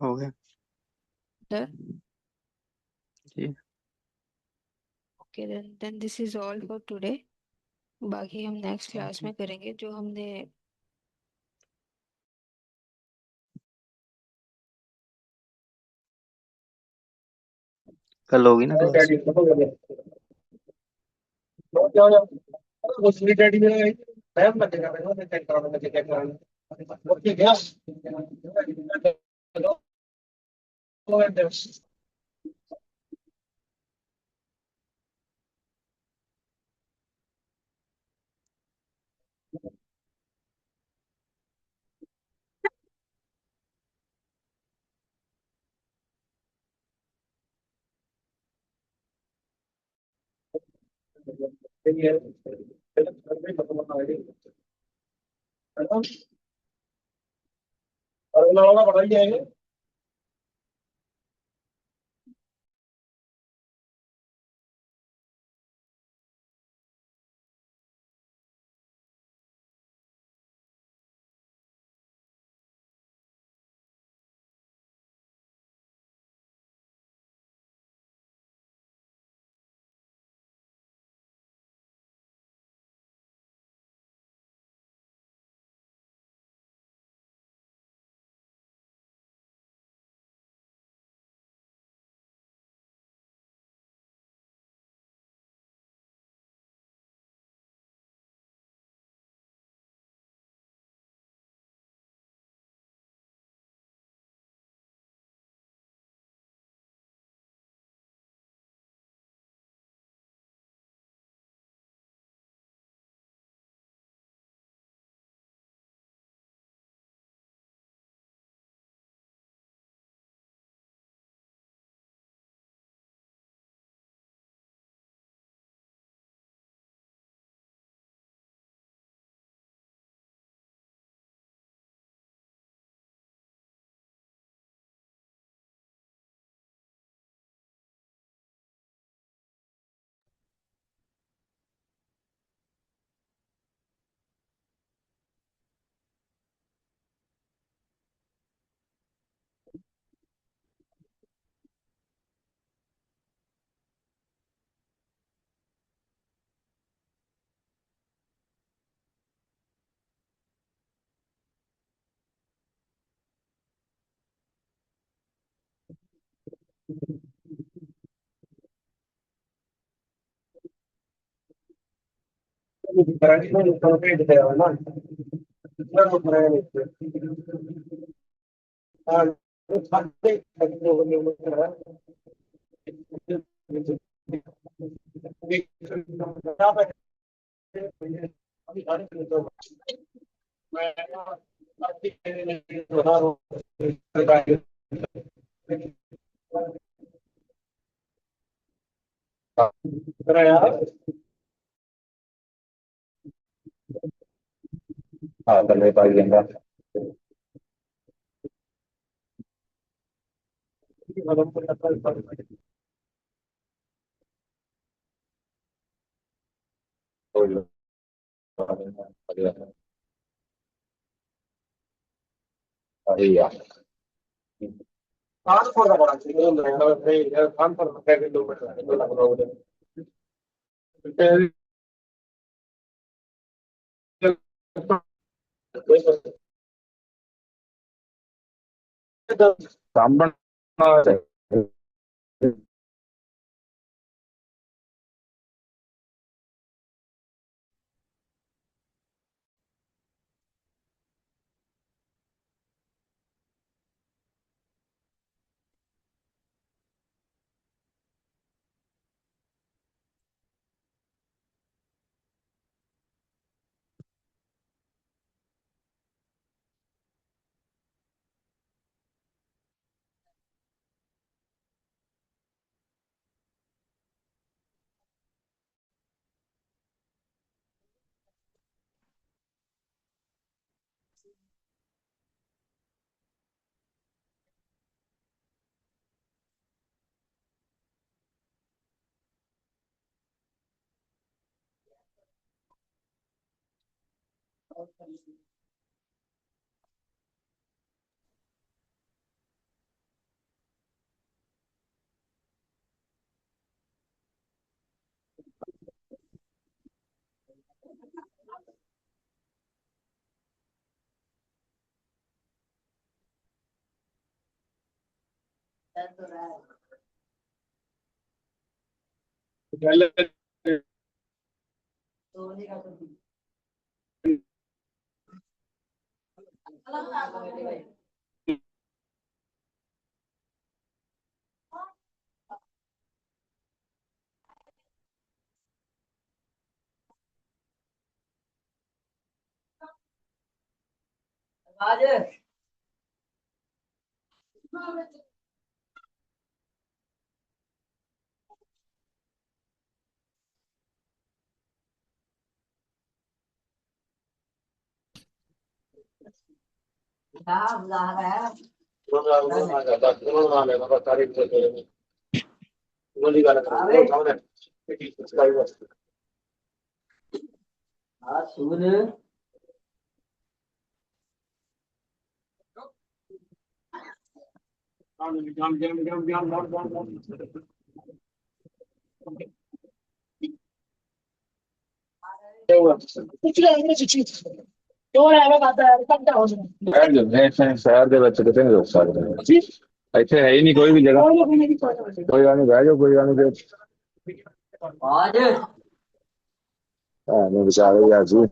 हो गया Done? Ji. Okay, then this is all for today. बाकी हम नेक्स्ट क्लास में करेंगे जो हमने कल होगी ना क्लास? हाँ कल मेरे पास गेंदा अरे यार सामान बैठ जाते हैं शहर के बच्चे कितने नहीं रोक सकते ऐसे है ही नहीं कोई भी जगह कोई गाने बह जाओ कोई गाने मैं बेचारे यार जी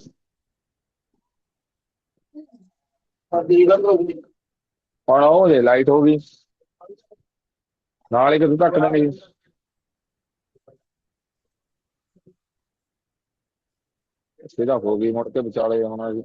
और आओ ये लाइट होगी नाले के तक नहीं सीधा होगी मुड़ के बेचारे होना जी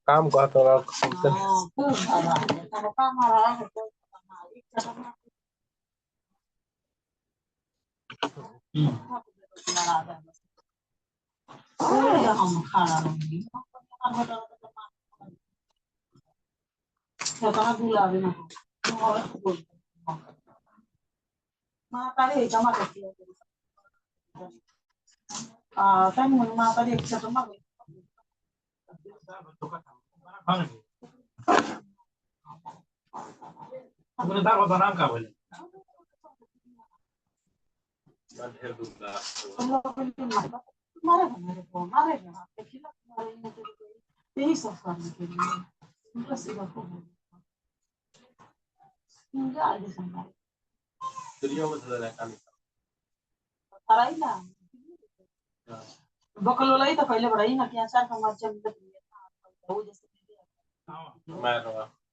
काम करतो ना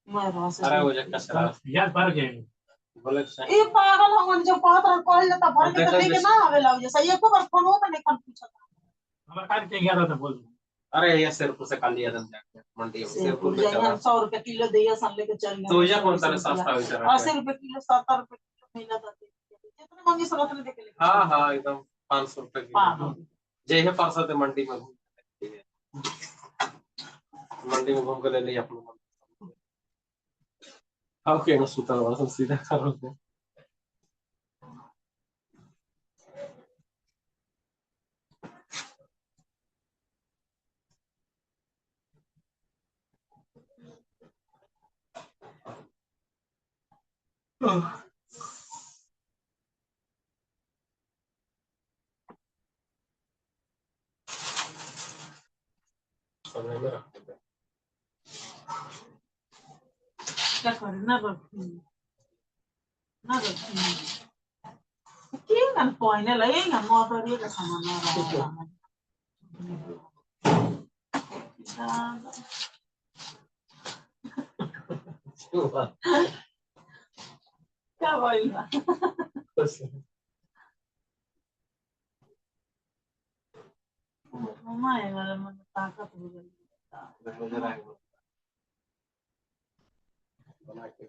अरे वो जब कसरा यार पर के बोले ये पागल हम जो पात्र कॉल जाता भर के तो लेके ना आवे लाओ जैसा ये को बार फोन होता नहीं कौन पूछता हमारा काट के गया था बोल अरे ये सिर्फ से काली आदम जाके मंडी में सिर्फ पे चला 100 रुपए किलो दिया सन लेके चल गए तो ये कौन सा सस्ता विचार 80 रुपए किलो 70 रुपए किलो मिला था जितने मांगे सलाह ने देके लेके हाँ हाँ एकदम 500 रुपए किलो जे है परसों ते मंडी में घूम मंडी में घूम के ले लिया अपने ओके ना सुतल वाला सब सीधा करो के समय में रखते थे क्या करे ना क्या kan poinnya lah ya nggak motor dia ke sama orang क्या बोलना मम्मा है वाला मन ताकत हो गई बना के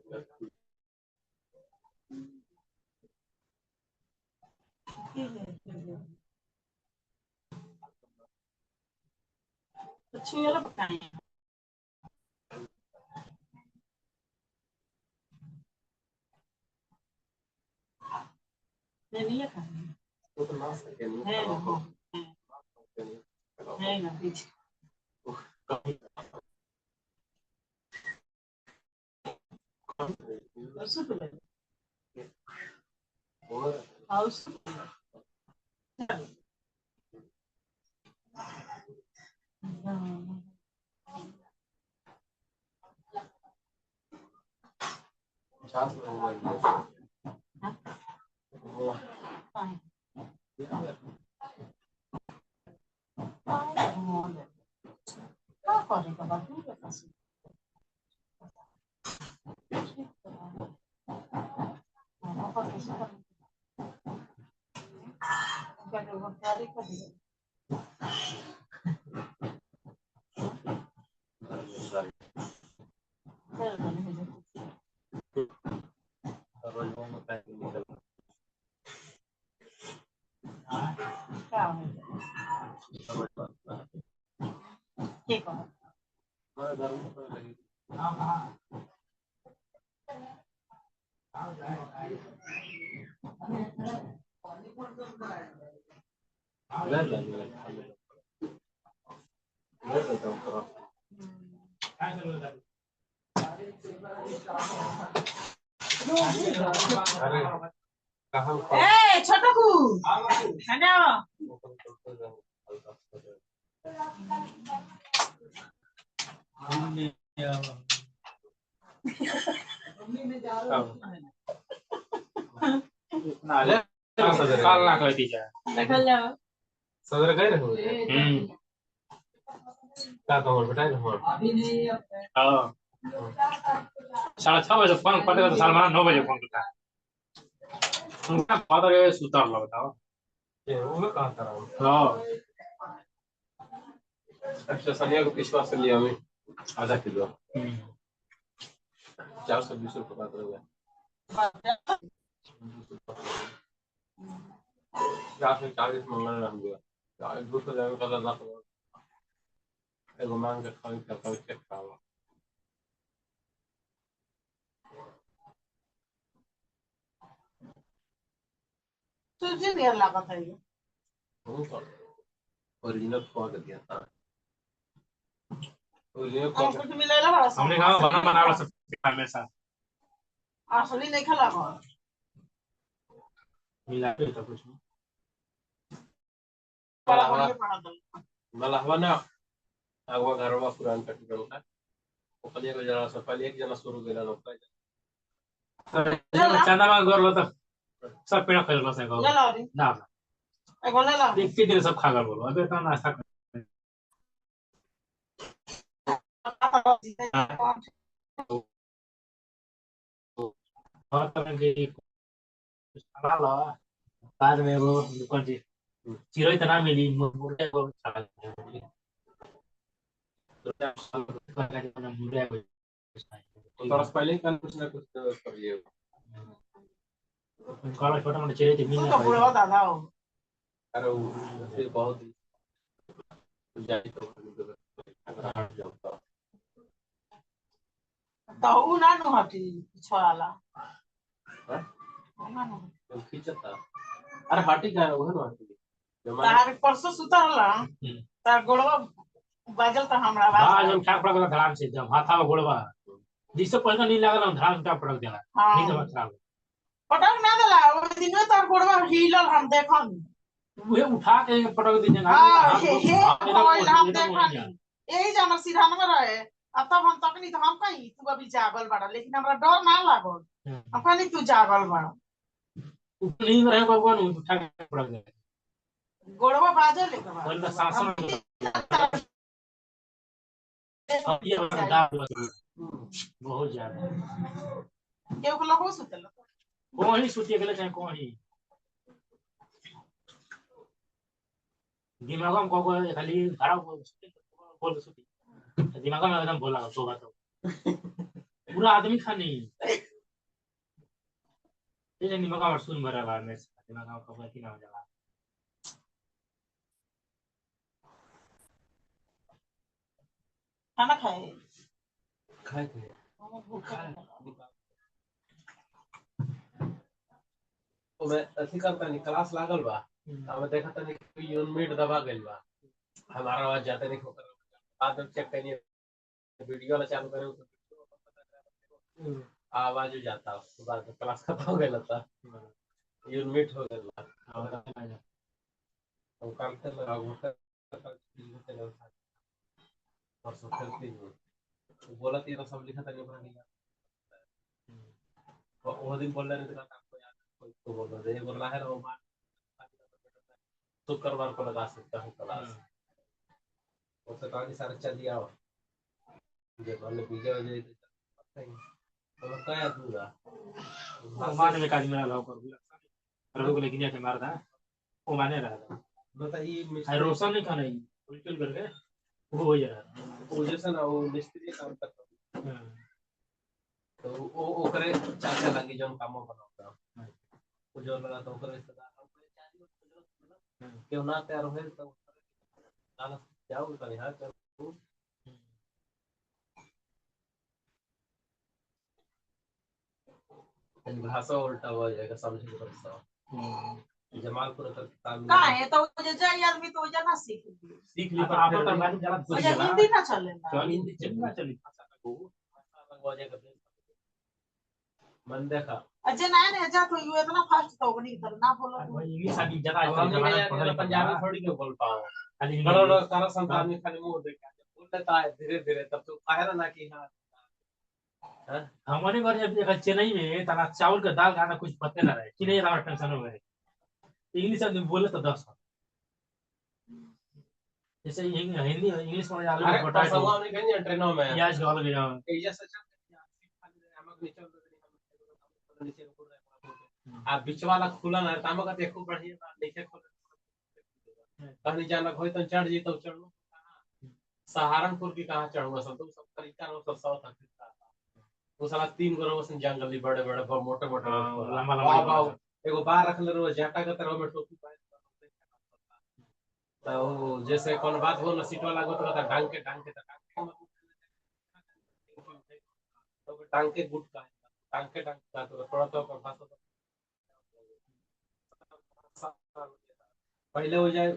अच्छी वाला पकाए नहीं है खाने तो ना सके नहीं है ना बीच हाउस ए छोटा कू है ना काल ना कहती जा निकल जाओ सदर गए रहे क्या खबर बताए खबर हां 6:30 बजे फोन पड़ेगा तो सलमान 9 बजे फोन करता है उनका फादर ये सुतार लो बताओ ये वो कहां था हां अच्छा सनिया को विश्वास से लिया मैं आधा किलो 420 रुपए का हो गया 440 मंगल रह गया यार दूसरा जगह का लाख एगो मांग के खाली का चेक करावा तुझे नहीं लगा था ये ओरिजिनल खवा के दिया था ओरिजिनल खवा कुछ मिलेगा बड़ा हमने कहा बना बना वाला सब हमेशा असली नहीं खा लगा मिला के तो कुछ मला हवा ना आगवा घरवा पुरान कट गया वो कलिया को जरा सफाई एक जना शुरू केला नव्हता चंदा में गोर लो तो सब पेड़ खेल लो से गो ले लो रे ना ए गोले ला एक के दिन सब खा गए बोलो अबे तो नाश्ता और कि कुछ खाना ला बाद में वो कौन सी चिड़ै तो ना मिली मुर्गे को खा लेंगे। मुर्गे को थोड़ा पहले ही कुछ ना कुछ करिए। काला छोटा मोटा चिड़ै तो मिल तू ना तो पाई। बुढ़वा दादा हो। अरे वो फिर बहुत जाए तो तो ऊ ना नु हटी पिछवाला ना नु खींचता। अरे हाटी का वो ना हाटी तार परसों सुता होला तार गोड़वा बाजल त हमरा हां आवाज हम ठाक पड़क धड़ाम से जब हाथा में गोड़वा जिससे पहले नहीं लगा ना धड़ाम का पड़क देला नहीं तो खराब पटक ना देला ओ दिन तार गोड़वा हिलल हम देखन वो उठा के पटक दी ना हां हे कोई हम देखन यही जे हमर सिरहान में रहे अब तब हम तकनी तो हम कहीं तू अभी जागल बड़ा लेकिन हमरा डर ना लागल हम कहनी तू जागल बड़ा नहीं रहे भगवान उठा के पटक दे गोड़वा बाजे लेके बा बोल शासन ये बहुत ज्यादा केहू के लोगो सुतल कौन ही सुतिए गेले चाहे कौन ही दिमाग में को खाली खराब बोल सुती दिमाग में एकदम बोला तो बात पूरा आदमी खानी ये दिमाग में सुन भरा बार में दिमाग में कब की ना हो जाला खाना खाए खाए थे तो मैं अच्छी करता नहीं क्लास लागल बा अब देखा था नहीं यूनिट दबा गइल बा हमारा आवाज जाते नहीं होकर बाद में चेक करिए वीडियो वाला चालू करे तो आवाज हो जाता उसके बाद क्लास खत्म हो गया था यूनिट हो गया तो कल से लगा वो और सब खेलते हैं बोला तेरा सब लिखा था नहीं वो दिन बोल रहे थे आपको याद कोई तो बोल रहे थे बोल रहा है ना शुक्रवार को लगा सकता हूँ क्लास उससे कहा कि सारे चल आओ जब हमने बीजे बजे तो मैं क्या दूंगा मान में काज मेरा लाओ कर लोग लेकिन ये मार था वो माने रहा था बताइए रोशन नहीं खाना ही बिल्कुल करके वो हो जा रहा वो जैसा ना वो मिस्त्री काम करता तो वो करे चाचा लगी जो कामों बनाता वो जो लगा तो करे क्यों ना तैयार हो तो ना जाओ तो यहाँ करो इन भाषा उल्टा हो जाएगा समझ नहीं पड़ता जमालपुर का काम का है तो जे जाई आदमी तो जना सीख ली पर आप तो बात जरा तो जे हिंदी ना चलेला हिंदी चलना चली भाषा को हो जाएगा मन देखा अजय ना ने जा तो यू इतना फास्ट तो नहीं करना बोलो इंग्लिश आदमी ज्यादा हम पंजाबी थोड़ी क्यों बोल पाओ बड़ा सारा संतान में खाली मुंह देखा बोल देता है धीरे धीरे तब तो कहे ना कि हां हमारे घर जब देखा चेन्नई में तना चावल का दाल खाना कुछ पता ना रहे कि नहीं रहा टेंशन हो गए इंग्लिश आदमी बोले तो 10 जैसे हिंदी इंग्लिश में आलू पोटैटो सब हमने कहीं ट्रेनों में प्याज डाल के जाओ ये सच नमक नीचे आ बीच वाला खुला ना तामा का देखो बढ़िया नीचे खोल कहीं जाना कोई तो चढ़ जी तो चढ़ सहारनपुर की कहां चढ़ूंगा सब तो सब तरीका और सब साउथ अफ्रीका वो साला 3 गरो से जंगली बड़े बड़े मोटे मोटे लंबा लंबा एगो बार रख ले रो जाटा के तरह में टोपी पहन तो जैसे कौन बात हो ना सीट वाला को तो टांग के तो टांग के गुट का तो थोड़ा तो भाषा पहले हो जाए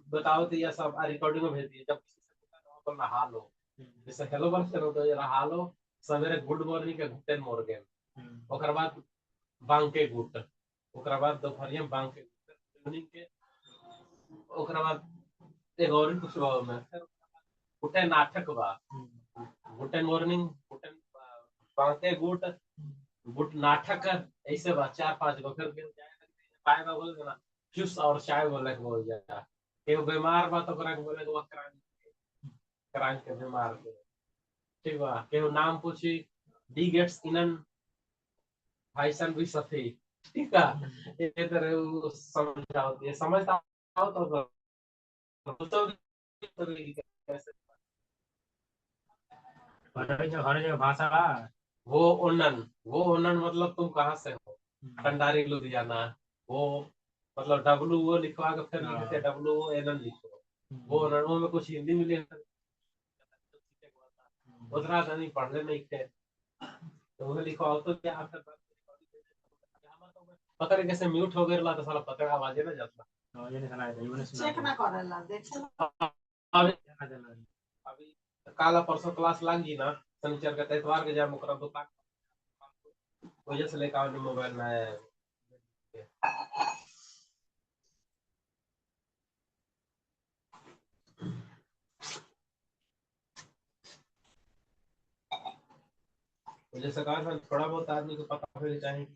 बताओ तो ये सब रिकॉर्डिंग में भेज दिए जब किसी से पूछा नहा लो जैसे हेलो वर्ष करो तो ये नहा लो सवेरे गुड मॉर्निंग के गुटेन मॉर्निंग ओकर बाद बांग के गुट ओकर बाद दोपहरिया में बांग के इवनिंग के ओकर बाद एक और कुछ भाव में गुटे नाटक बा गुटेन मॉर्निंग गुटेन बांग के गुट नाटक ऐसे बा 4-5 गो फिर पाए बा बोल ना जूस और चाय बोले बोल जाता केहू बीमार बा तो करा बोले वो क्रांच के बीमार के ठीक बा केहू नाम पूछी डी गेट्स इनन भाईसन भी सफे ठीक है ये तरह वो समझा होती है समझता हो तो कैसे हर जगह भाषा वो ओनन मतलब तुम कहाँ से हो कंडारी लुधियाना वो मतलब डब्लू वो लिखवा के फिर लिखते डब्लू ओ एन एन लिखो वो ओनन में कुछ हिंदी में लिखते उतना तो नहीं पढ़ने नहीं थे तो उन्हें लिखवाओ तो क्या फिर पता नहीं कैसे म्यूट हो गया तो साला पता आवाज ना जाता ये नहीं सुना है चेक ना करेला देखो अभी काला परसों क्लास लागी ना शनिचर के इतवार के जाए मुकरम दुकान वजह से लेकर आओ मोबाइल में वजह से कहा थोड़ा बहुत आदमी को पता होना चाहिए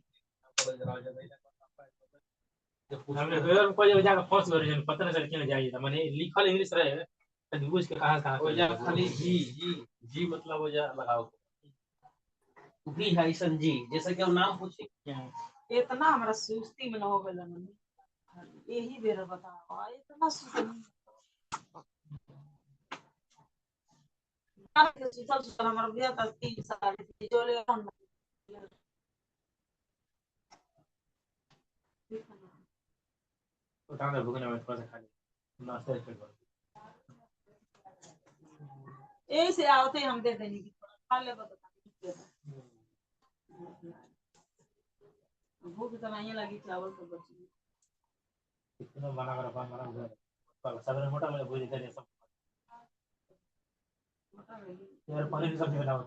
हमने फिर कोई जगह जाकर फंस गए पता नहीं चल क्यों जाइए था मैंने लिखल इंग्लिश रहे तो बुझ के कहा वो जा खाली जी जी जी मतलब वो जा लगाओ भी है सन जी जैसे कि नाम पूछे इतना हमरा सुस्ती में न हो गइल मन यही बेर बताओ इतना सुस्ती सुतल सुतल हमर बिया त 3 साल चले उठाना भूखने में थोड़ा सा खा ले नाश्ता कर ऐसे आवते हम दे देंगे खा ले बता भूख तो नहीं लगी चावल तो बची कितना बना हुआ सबने मोटा मुझे भूज दे सब यार पनीर की सब्जी बनाओ